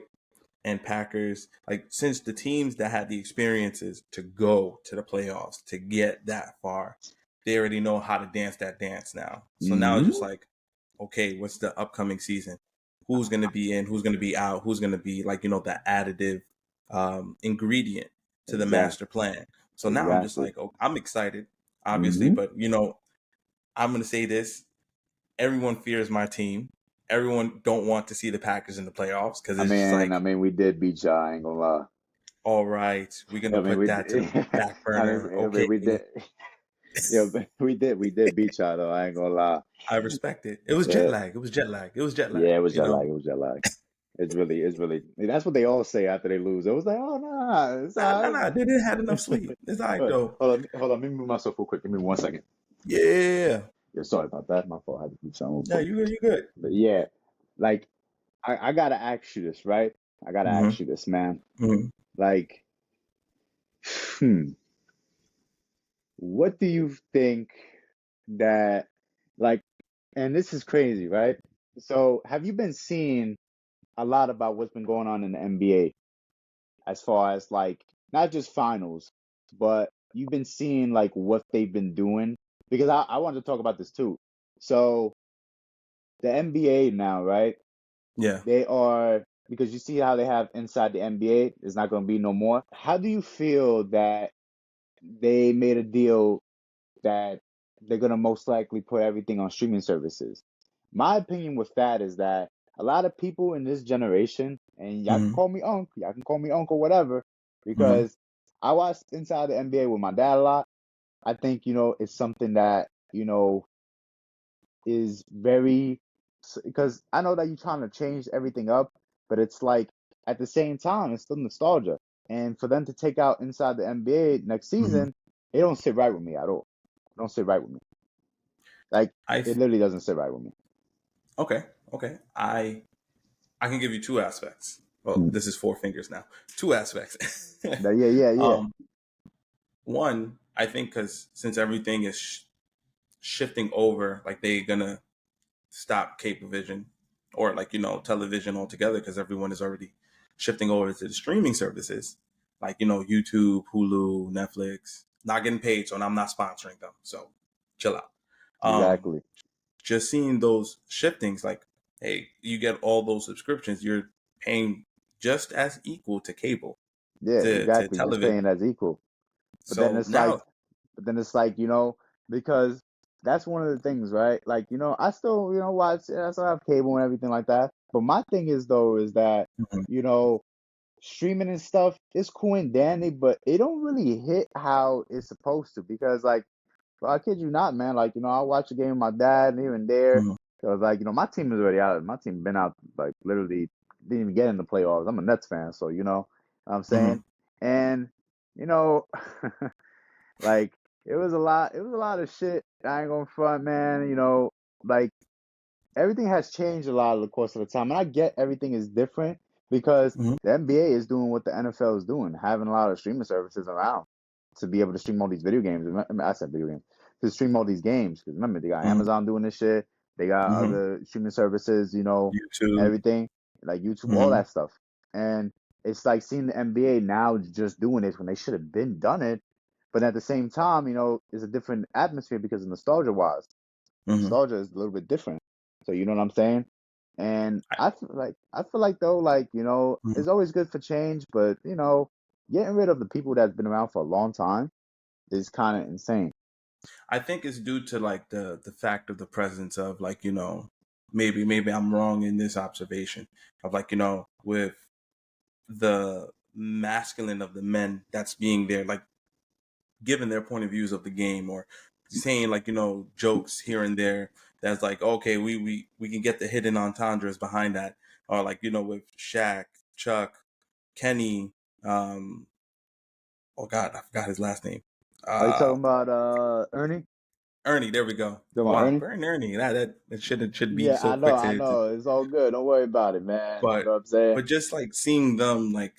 and Packers, like since the teams that had the experiences to go to the playoffs to get that far, they already know how to dance that dance now. So now it's just like, okay, what's the upcoming season? Who's going to be in? Who's going to be out? Who's going to be like, the additive ingredient to the master plan? So now I'm just like, oh, I'm excited, obviously, but I'm going to say this. Everyone fears my team. Everyone don't want to see the Packers in the playoffs because it's just like, we did beat y'all. I ain't gonna lie. All right, we're gonna put that to the back burner. Okay, we did. Yeah, we did beat y'all though. I ain't gonna lie. I respect it. It was jet lag. It was jet lag. Yeah, it was jet lag. It was jet lag. It's really. That's what they all say after they lose. It was like, oh no, it's all right. Nah. They didn't have enough sleep. It's all right though. Hold on. Let me move myself real quick. Give me 1 second. Yeah. Sorry about that. My fault. I had to do something. Yeah, you good. But yeah, like I gotta ask you this, right? I gotta ask you this, man. Like, what do you think that, like, and this is crazy, right? So, have you been seeing a lot about what's been going on in the NBA as far as like not just finals, but you've been seeing like what they've been doing? Because I wanted to talk about this too. So, the NBA now, right? Yeah. They are, because you see how they have inside the NBA, there's not going to be no more. How do you feel that they made a deal that they're going to most likely put everything on streaming services? My opinion with that is that a lot of people in this generation, and y'all can call me uncle, whatever, because I watched inside the NBA with my dad a lot. I think, it's something that, is very, because I know that you're trying to change everything up, but it's like at the same time, it's still nostalgia. And for them to take out inside the NBA next season, it don't sit right with me at all. It don't sit right with me. Like, it literally doesn't sit right with me. Okay. I can give you 2 aspects. Well, this is 4 fingers now. 2 aspects. Yeah. One, I think because since everything is shifting over, like they're gonna stop Cablevision or like television altogether because everyone is already shifting over to the streaming services like YouTube, Hulu, Netflix. Not getting paid, so I'm not sponsoring them. So chill out. Exactly. Just seeing those shiftings, like, hey, you get all those subscriptions, you're paying just as equal to cable. Yeah, exactly. To television. Just paying as equal. But So then it's now, like, because that's one of the things, right? Like, I still, watch, I still have cable and everything like that. But my thing is though, is that, streaming and stuff is cool and dandy, but it don't really hit how it's supposed to, because like, well, I kid you not, man. Like, I watch a game with my dad here and there. Cause like, my team is already out. My team been out, like literally didn't even get in the playoffs. I'm a Nets fan, so what I'm saying. And like it was a lot of shit. I ain't gonna front, man. Like everything has changed a lot of the course of the time. And I get everything is different because the NBA is doing what the NFL is doing, having a lot of streaming services around to be able to stream all these video games. I said video games, to stream all these games. Because remember, they got Amazon doing this shit. They got other streaming services, YouTube, everything, like YouTube, all that stuff. And it's like seeing the NBA now just doing it when they should have been done it. But at the same time, it's a different atmosphere because of nostalgia-wise. Nostalgia is a little bit different. So you know what I'm saying? And I feel like though, like, it's always good for change, but getting rid of the people that's been around for a long time is kind of insane. I think it's due to like the fact of the presence of like, maybe I'm wrong in this observation of like, you know, with the masculine of the men that's being there, like giving their point of views of the game or saying like, you know, jokes here and there. That's like, okay, we can get the hidden entendres behind that. Or like, you know, with Shaq, Chuck, Kenny, oh God, I forgot his last name. Are you talking about Ernie? Ernie, there we go. Talking about Wow, Ernie? Ernie. That should be Yeah, so quick I to know. It's all good. Don't worry about it, man. You but know what I'm saying? just like seeing them like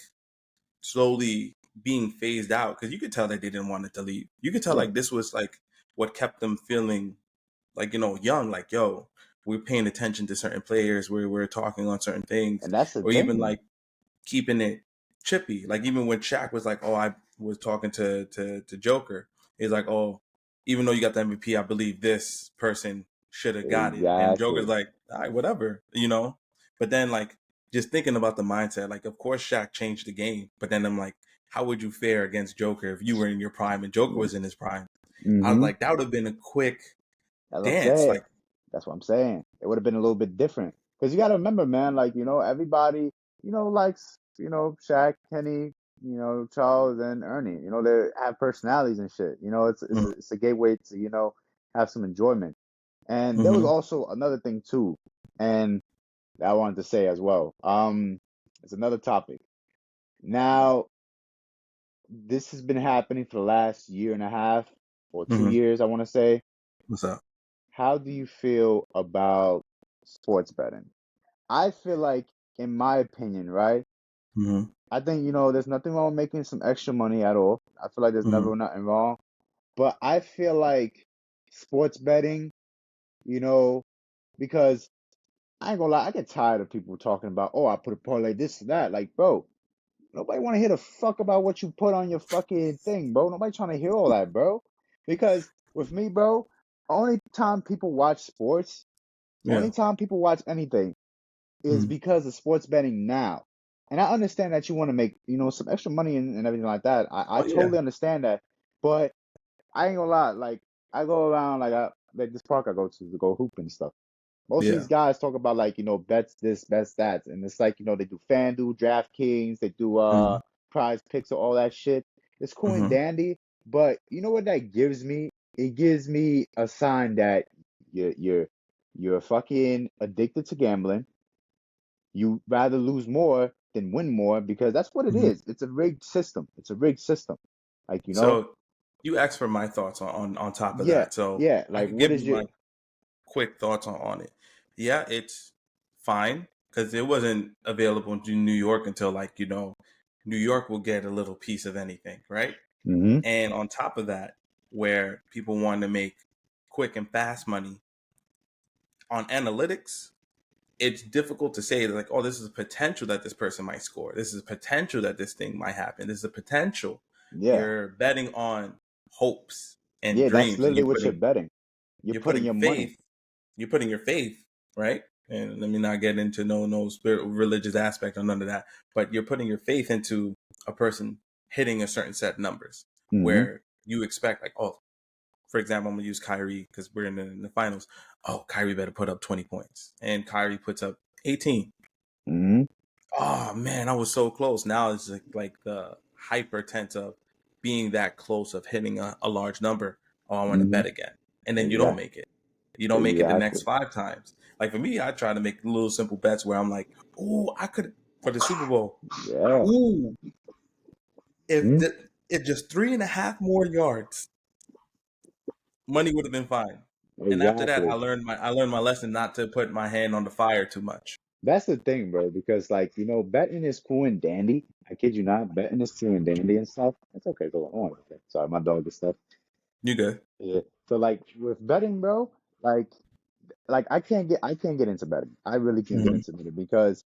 slowly being phased out, because you could tell that they didn't want it to leave. You could tell Yeah. like this was like what kept them feeling like, you know, young, like, yo, we're paying attention to certain players, we're talking on certain things, And that's the or even thing. like keeping it chippy. Like even when Shaq was like, oh, I was talking to Joker, he's like, oh, even though you got the MVP, I believe this person should have got it. And Joker's Exactly. like, all right, whatever, you know? But then like just thinking about the mindset, like of course Shaq changed the game, but then I'm like, how would you fare against Joker if you were in your prime and Joker was in his prime? I was Mm-hmm. like, that would have been a quick That's what I'm dance. saying. Like, That's what I'm saying. It would have been a little bit different. Because you got to remember, man, like, you know, everybody, you know, likes, you know, Shaq, Kenny, you know, Charles, and Ernie. You know, they have personalities and shit. You know, it's a gateway to, you know, have some enjoyment. And there was mm-hmm, also another thing, too, and that I wanted to say as well. It's another topic. Now, this has been happening for the last year and a half or two mm-hmm. years, I want to say. What's up? How do you feel about sports betting? I feel like, in my opinion, right? Mm-hmm, I think, you know, there's nothing wrong with making some extra money at all. I feel like there's mm-hmm, never nothing wrong. But I feel like sports betting, you know, because I ain't gonna lie, I get tired of people talking about, oh, I put a parlay this and that. Like, bro, nobody want to hear the fuck about what you put on your fucking thing, bro. Nobody trying to hear all that, bro. Because with me, bro, only time people watch sports, yeah, only time people watch anything is mm-hmm. because of sports betting now. And I understand that you want to make, you know, some extra money and everything like that. I Oh yeah, totally understand that. But I ain't gonna lie, like I go around like this park I go to go hoop and stuff. Most of yeah, these guys talk about like, you know, bets this, bets that. And it's like, you know, they do FanDuel, DraftKings, they do mm-hmm, prize picks or all that shit. It's cool and mm-hmm. dandy, but you know what that gives me? It gives me a sign that you're fucking addicted to gambling. You rather lose more than win more because that's what it Mm-hmm. is. It's a rigged system. It's a rigged system. Like, you know, So you asked for my thoughts on top of yeah, that. So yeah. I Like, could what give is you your my quick thoughts on it. Yeah, it's fine because it wasn't available in New York until like, you know, New York will get a little piece of anything, right? mm-hmm. And on top of that, where people want to make quick and fast money on analytics, it's difficult to say like, oh, this is a potential that this person might score. This is a potential that this thing might happen. This is a potential. Yeah. You're betting on hopes and Yeah, that's dreams, and literally what you're betting. You're you're putting putting your money. faith, you're putting your faith, right? And let me not get into no spirit religious aspect or none of that, but you're putting your faith into a person hitting a certain set of numbers Mm-hmm. where you expect like, oh, for example, I'm gonna use Kyrie because we're in the finals. Oh, Kyrie better put up 20 points, and Kyrie puts up 18. Mm-hmm. Oh man, I was so close. Now it's like the hyper tense of being that close of hitting a large number. Oh, I want to Mm-hmm. bet again, and then you don't Exactly. make it. You don't make it the next Exactly. 5 times. Like for me, I try to make little simple bets where I'm like, oh, I could for the Super Bowl. Yeah. Ooh, if Mm-hmm. the, if just 3.5 more yards, money would have been fine. And after that, Exactly. I learned my lesson not to put my hand on the fire too much. That's the thing, bro, because like, you know, betting is cool and dandy. I kid you not, betting is cool and dandy and stuff. It's okay, go on. Okay. Sorry, my dog and stuff. You good? Yeah. So like with betting, bro, like I can't get into betting. I really can't get Mm-hmm. into betting because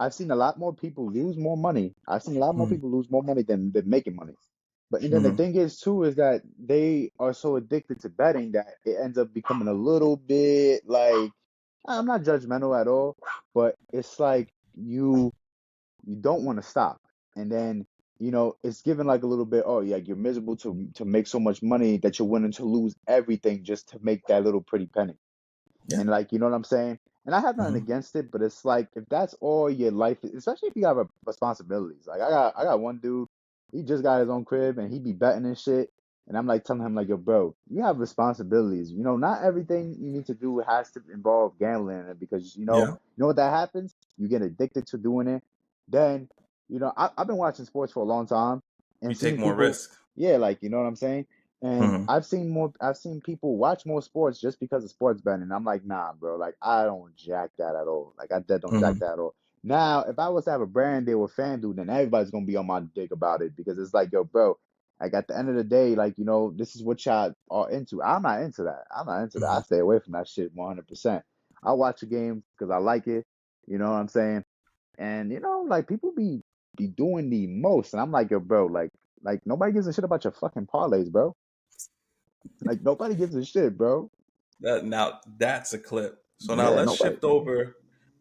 I've seen a lot more people lose more money. I've seen a lot more Mm-hmm. people lose more money than making money. But and then the Mm-hmm. thing is too is that they are so addicted to betting that it ends up becoming a little bit like I'm not judgmental at all, but it's like you don't want to stop. And then, you know, it's given like a little bit, oh yeah, you're miserable to make so much money that you're willing to lose everything just to make that little pretty penny. Yeah. And like, you know what I'm saying? And I have nothing against it, but it's like if that's all your life, especially if you have responsibilities. Like I got one dude, he just got his own crib and he be betting and shit. And I'm like telling him like, yo, bro, you have responsibilities. You know, not everything you need to do has to involve gambling in it because Yeah. you know what that happens? You get addicted to doing it. Then, I've been watching sports for a long time and You seeing take more people, risk. yeah, like you know what I'm saying? And I've seen people watch more sports just because of sports betting. And I'm like, nah, bro, like I don't jack that at all. Like I dead don't jack that at all. Now, if I was to have a brand deal with FanDuel, then everybody's gonna be on my dick about it because it's like, yo, bro, like at the end of the day, like, this is what y'all are into. I'm not into that. I'm not into that. I stay away from that shit 100%. I watch a game because I like it. You know what I'm saying? And like people be doing the most, and I'm like, yo, bro, like nobody gives a shit about your fucking parlays, bro. Like nobody gives a shit, bro. Now that's a clip. So now Yeah, let's nobody. shift over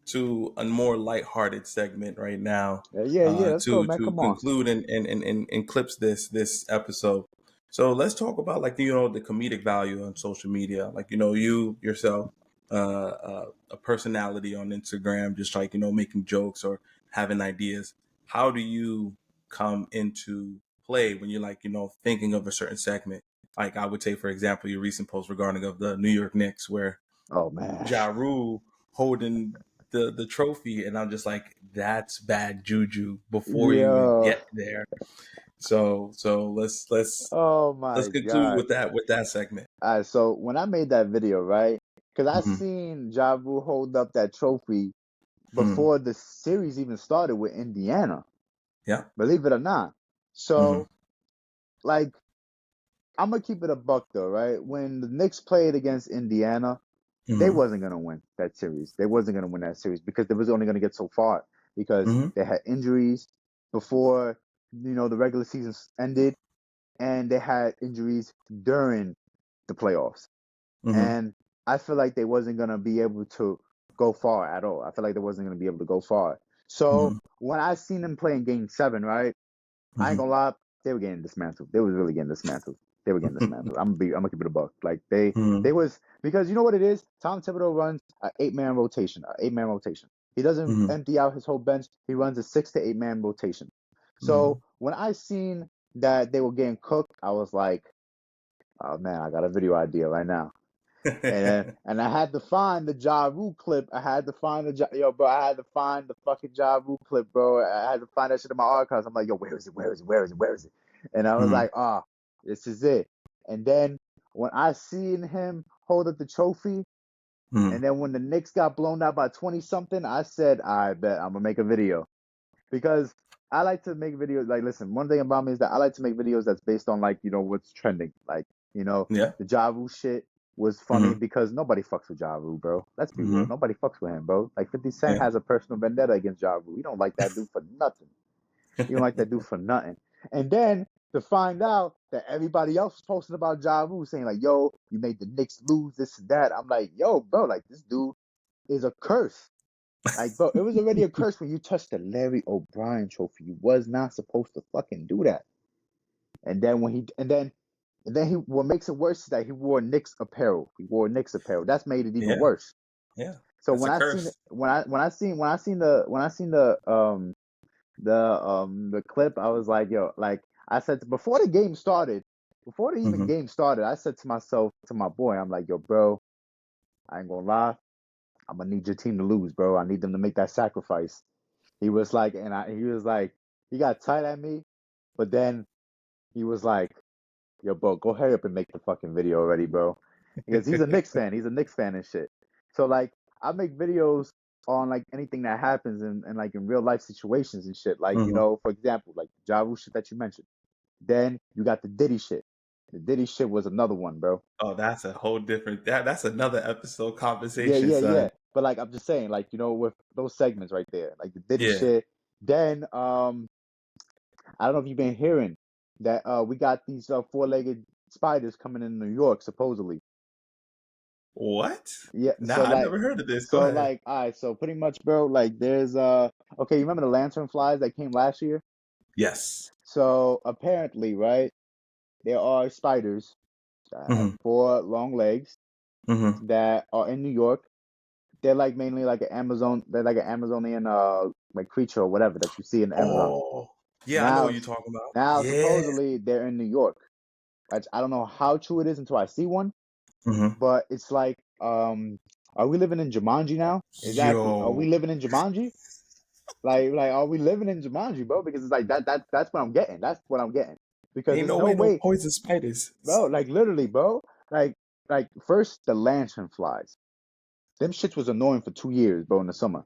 to a more lighthearted segment right now. Yeah. Let's go, man. To Come on. conclude and clips this episode. So let's talk about like the comedic value on social media. Like you yourself, a personality on Instagram, just like making jokes or having ideas. How do you come into play when you're like thinking of a certain segment? Like I would say, for example, your recent post regarding of the New York Knicks, where Oh man. Ja Rule holding the trophy, and I'm just like, that's bad juju before you even Yo. get there. So let's Oh my conclude God. with that segment. All right, so when I made that video, right? Because I Mm-hmm. seen Ja Rule hold up that trophy Mm-hmm. before the series even started with Indiana. Yeah. Believe it or not. Mm-hmm. So, like, I'm gonna keep it a buck though, right? When the Knicks played against Indiana, they Mm-hmm. wasn't gonna win that series. They wasn't gonna win that series because they was only gonna get so far because Mm-hmm. they had injuries before the regular season ended, and they had injuries during the playoffs. Mm-hmm. And I feel like they wasn't gonna be able to go far at all. I feel like they wasn't gonna be able to go far. So Mm-hmm. when I seen them play in Game 7, right? I ain't gonna lie, they were getting dismantled. They was really getting dismantled. They were getting dismantled. I'm gonna keep it a buck. Like Mm-hmm. they was because you know what it is. Tom Thibodeau runs an 8-man rotation. He doesn't Mm-hmm. empty out his whole bench. He runs a 6 to 8-man rotation. Mm-hmm. So when I seen that they were getting cooked, I was like, oh man, I got a video idea right now. And I had to find the Ja Rule clip. I had to find bro. I had to find the fucking Ja Rule clip, bro. I had to find that shit in my archives. I'm like, yo, where is it? Where is it? Where is it? Where is it? And I was Mm-hmm. like, this is it. And then when I seen him hold up the trophy, Mm-hmm. and then when the Knicks got blown out by 20 something, I said, I bet I'm gonna make a video because I like to make videos. Like, listen, one thing about me is that I like to make videos that's based on like what's trending. Like Yeah. the Ja Rule shit was funny Mm-hmm. because nobody fucks with Ja Rule, bro. Let's be real, Mm-hmm. nobody fucks with him, bro. Like 50 Cent Yeah. has a personal vendetta against Ja Rule. He don't like that dude for nothing. He don't like that dude for nothing. And then to find out that everybody else was posting about Ja Rule saying like, yo, you made the Knicks lose this and that. I'm like, yo, bro, like this dude is a curse. Like, bro, it was already a curse when you touched the Larry O'Brien trophy. You was not supposed to fucking do that. And then what makes it worse is that he wore Knicks apparel. He wore Knicks apparel. That's made it even Yeah. worse. Yeah. So That's when a I seen curse. the clip, I was like, yo, like I said before the game started, before the even Mm-hmm. game started, I said to myself, to my boy, I'm like, yo, bro, I ain't gonna lie, I'm gonna need your team to lose, bro. I need them to make that sacrifice. He was like, he got tight at me, but then he was like, yo, bro, go hurry up and make the fucking video already, bro. Because he's a Knicks fan. He's a Knicks fan and shit. So like I make videos on like anything that happens and like in real life situations and shit. Like, Mm-hmm. for example, like Ja Rule shit that you mentioned. Then you got the Diddy shit. The Diddy shit was another one, bro. Oh, that's a whole different. That's another episode Yeah, conversation, yeah, son. yeah. But like I'm just saying, like, with those segments right there, like the Diddy Yeah. shit. Then I don't know if you've been hearing that we got these four-legged spiders coming in New York, supposedly. What? Yeah, Nah, I never heard of this. Go ahead. all right, so pretty much, bro, like there's okay, you remember the lantern flies that came last year? Yes. So apparently, right, there are spiders that have Mm-hmm. 4 long legs Mm-hmm. that are in New York they're like mainly like an Amazon. They're like an Amazonian like creature or whatever that you see in the Amazon. Oh, yeah, I know Now, what you're talking about. now Yeah. supposedly they're in New York. I don't know how true it is until I see one, Mm-hmm. but it's like, are we living in Jumanji now? Exactly. Are we Yo, living in Jumanji? Like, are we living in Jumanji, bro? Because it's like that's what I'm getting. That's what I'm getting. Because ain't there's no no way no way, poison spiders. bro. Like literally, bro. Like, first the lantern flies. Them shits was annoying for 2 years, bro. In the summer,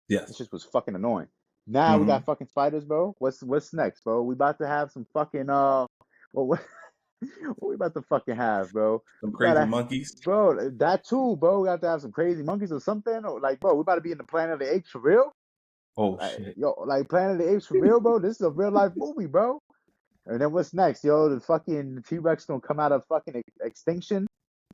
Yes. this shit was fucking annoying. Now we Mm-hmm. got fucking spiders, bro. What's next, bro? We about to have some fucking what we about to fucking have, bro? Some We crazy gotta, monkeys. bro. That too, bro. We got to have some crazy monkeys or something. Or like, bro, we about to be in the Planet of the Apes for real. Oh Like, shit. yo, like Planet of the Apes for real, bro. This is a real life movie, bro. And then what's next, yo? The fucking T-Rex gonna come out of fucking extinction.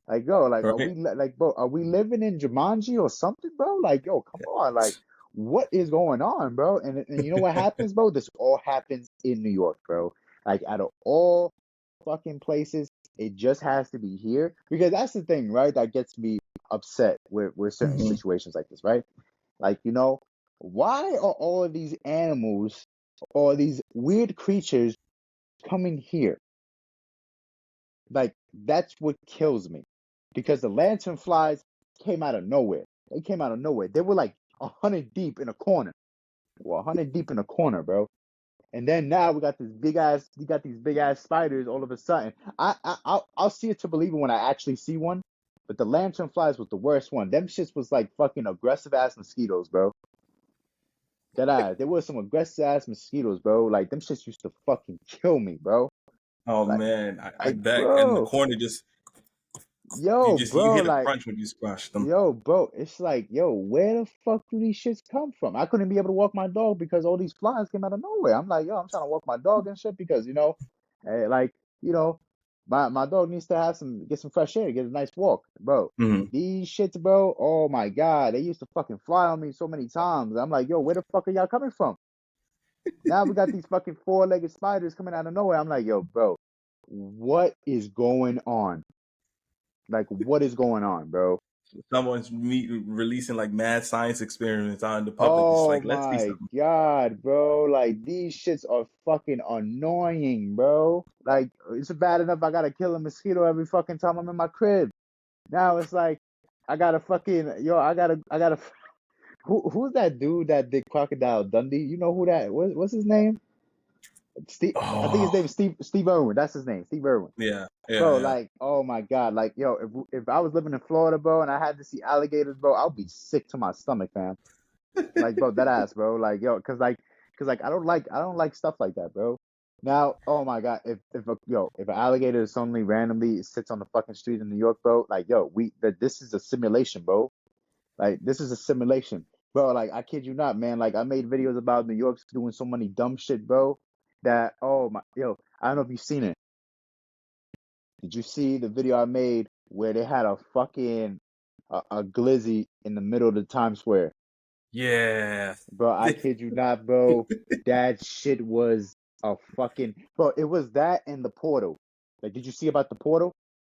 Like, yo, like, are Right. we like, bro? Are we living in Jumanji or something, bro? Like, yo, come on, like, what is going on, bro? And you know what happens, bro? This all happens in New York, bro. Like, out of all fucking places, it just has to be here because that's the thing, right? That gets me upset with certain Mm-hmm. situations like this, right? Like, why are all of these animals or these weird creatures coming here? Like, that's what kills me. Because the lanternflies came out of nowhere. They came out of nowhere. They were like 100 deep in a corner. Well, 100 deep in a corner, bro. And then now we got these big ass spiders all of a sudden. I'll see it to believe it when I actually see one. But the lanternflies was the worst one. Them shits was like fucking aggressive ass mosquitoes, bro. That ass. There was some aggressive ass mosquitoes, bro. Like them shits used to fucking kill me, bro. Oh Like, man, I bet. And the bro. corner just you Bro, hit a like, crunch when you squash them. yo, bro, it's like, yo, where the fuck do these shits come from? I couldn't be able to walk my dog because all these flies came out of nowhere. I'm like, yo, I'm trying to walk my dog and shit because, like, you know, my dog needs to get some fresh air, get a nice walk, bro. Mm-hmm. These shits, bro, oh my God, they used to fucking fly on me so many times. I'm like, yo, where the fuck are y'all coming from? Now we got these fucking four-legged spiders coming out of nowhere. I'm like, yo, bro, what is going on? Like, what is going on, bro? Someone's releasing like mad science experiments out in the public. It's Oh like, let's see my something. God, bro. Like these shits are fucking annoying, bro. Like it's bad enough I gotta kill a mosquito every fucking time I'm in my crib. Now it's like I gotta fucking I gotta who's that dude that did Crocodile Dundee? You know who that what's his name? Steve I think his Oh name is Steve Irwin. That's his name, Steve Irwin. yeah, yeah, Bro, yeah. like, oh my God, like, yo, if I was living in Florida, bro, and I had to see alligators, bro, I'll be sick to my stomach, fam. Like, bro, that ass, bro. Like, yo, cause I don't like stuff like that, bro. Now, oh my God, if an alligator suddenly randomly sits on the fucking street in New York, bro, like, yo, this is a simulation, bro. Like, this is a simulation, bro. Like, I kid you not, man. Like, I made videos about New York doing so many dumb shit, bro. That, oh my, yo, I don't know if you've seen it. Did you see the video I made where they had a fucking a glizzy in the middle of the Times Square? Yeah. Bro, I kid you not, bro. That shit was a fucking bro. It was that and the portal. Like, did you see about the portal?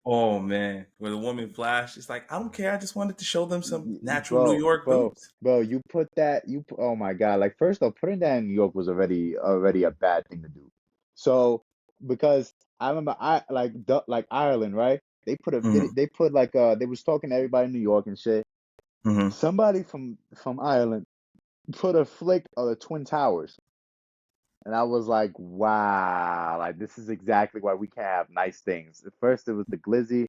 Oh man, where the woman flashed, it's like I don't care. I just wanted to show them some natural New Bro, York bro, boots. bro. You put that. Oh my God. Like, first off, putting that in New York was already a bad thing to do. So because I remember like Ireland, right? They put a video. Mm-hmm. They put like they was talking to everybody in New York and shit. Mm-hmm. Somebody from Ireland put a flick of the Twin Towers. And I was like, wow, like this is exactly why we can have nice things. At first it was the glizzy,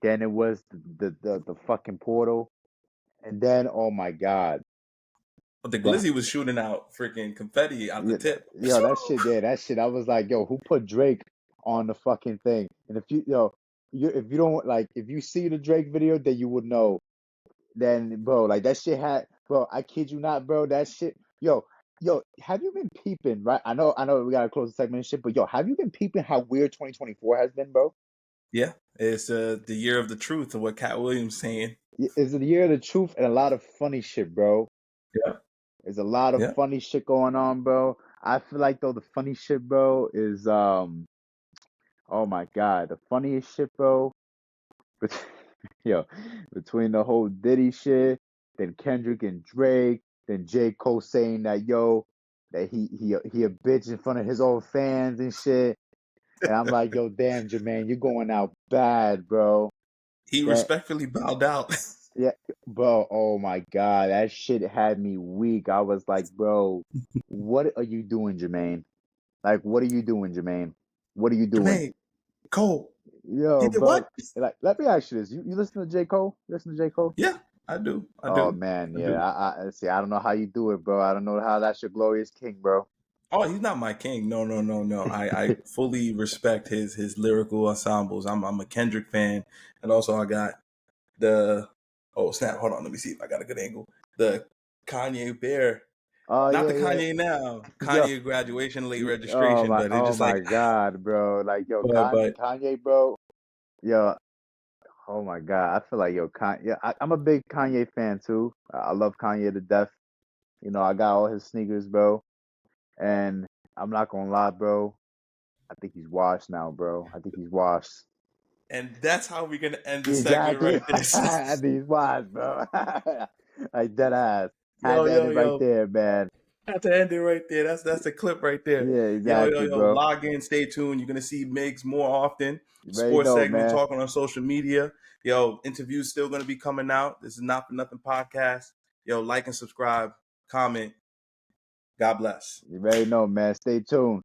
then it was the fucking portal, and then oh my God. But the Then glizzy was shooting out freaking confetti out the yeah, tip. yo, that shit, I was like, yo, who put Drake on the fucking thing? And if if you don't like if you see the Drake video, then you would know. Then bro, like that shit had bro, I kid you not, bro, that shit, yo, have you been peeping, right? I know we gotta close the segment and shit, but yo, have you been peeping how weird 2024 has been, bro? Yeah, it's the year of the truth of what Cat Williams saying. It's the year of the truth and a lot of funny shit, bro. Yeah, There's a lot of yeah. funny shit going on, bro. I feel like though the funny shit, bro, is oh my God, the funniest shit, bro. bet- Yo, between the whole Diddy shit. then Kendrick and Drake, then J. Cole saying that that he a bitch in front of his own fans and shit. And I'm like, yo, damn, Jermaine, you're going out bad, bro. He respectfully bowed out. Yeah, bro. Oh my God, that shit had me weak. I was like, bro, what are you doing, Jermaine? Like, what are you doing, Jermaine? What are you doing? Jermaine, Cole. Yo, He did bro. what? Like, let me ask you this. You listen to J. Cole? You listen to J. Cole? Yeah, I do. Oh man, yeah. I see. I don't know how you do it, bro. I don't know how that's your glorious king, bro. Oh, he's not my king. No. I fully respect his lyrical ensembles. I'm a Kendrick fan, and also I got the snap. Hold on, let me see if I got a good angle. The Kanye Bear. Oh Not the yeah, yeah. Kanye now. Yo, Kanye graduation, late registration, but it's oh just like, my God, bro. Like, yo, but Kanye, bro. Yo, oh my God. I feel like Kanye. Yeah, I'm a big Kanye fan too. I love Kanye to death. You know, I got all his sneakers, bro. And I'm not gonna lie, bro. I think he's washed now, bro. I think he's washed. and that's how we're gonna end the segment Exactly. right there. I think he's washed, bro. Like dead ass. Had to end it right yo. there, man. Have to end it right there. That's the clip right there. Yeah, exactly, Yo. bro. Log in, stay tuned. You're gonna see Migs more often. You already Sports know, segment man. talking on social media. Yo, interviews still gonna be coming out. This is Not for Nothing podcast. Yo, like and subscribe, comment. God bless. You already know, man. Stay tuned.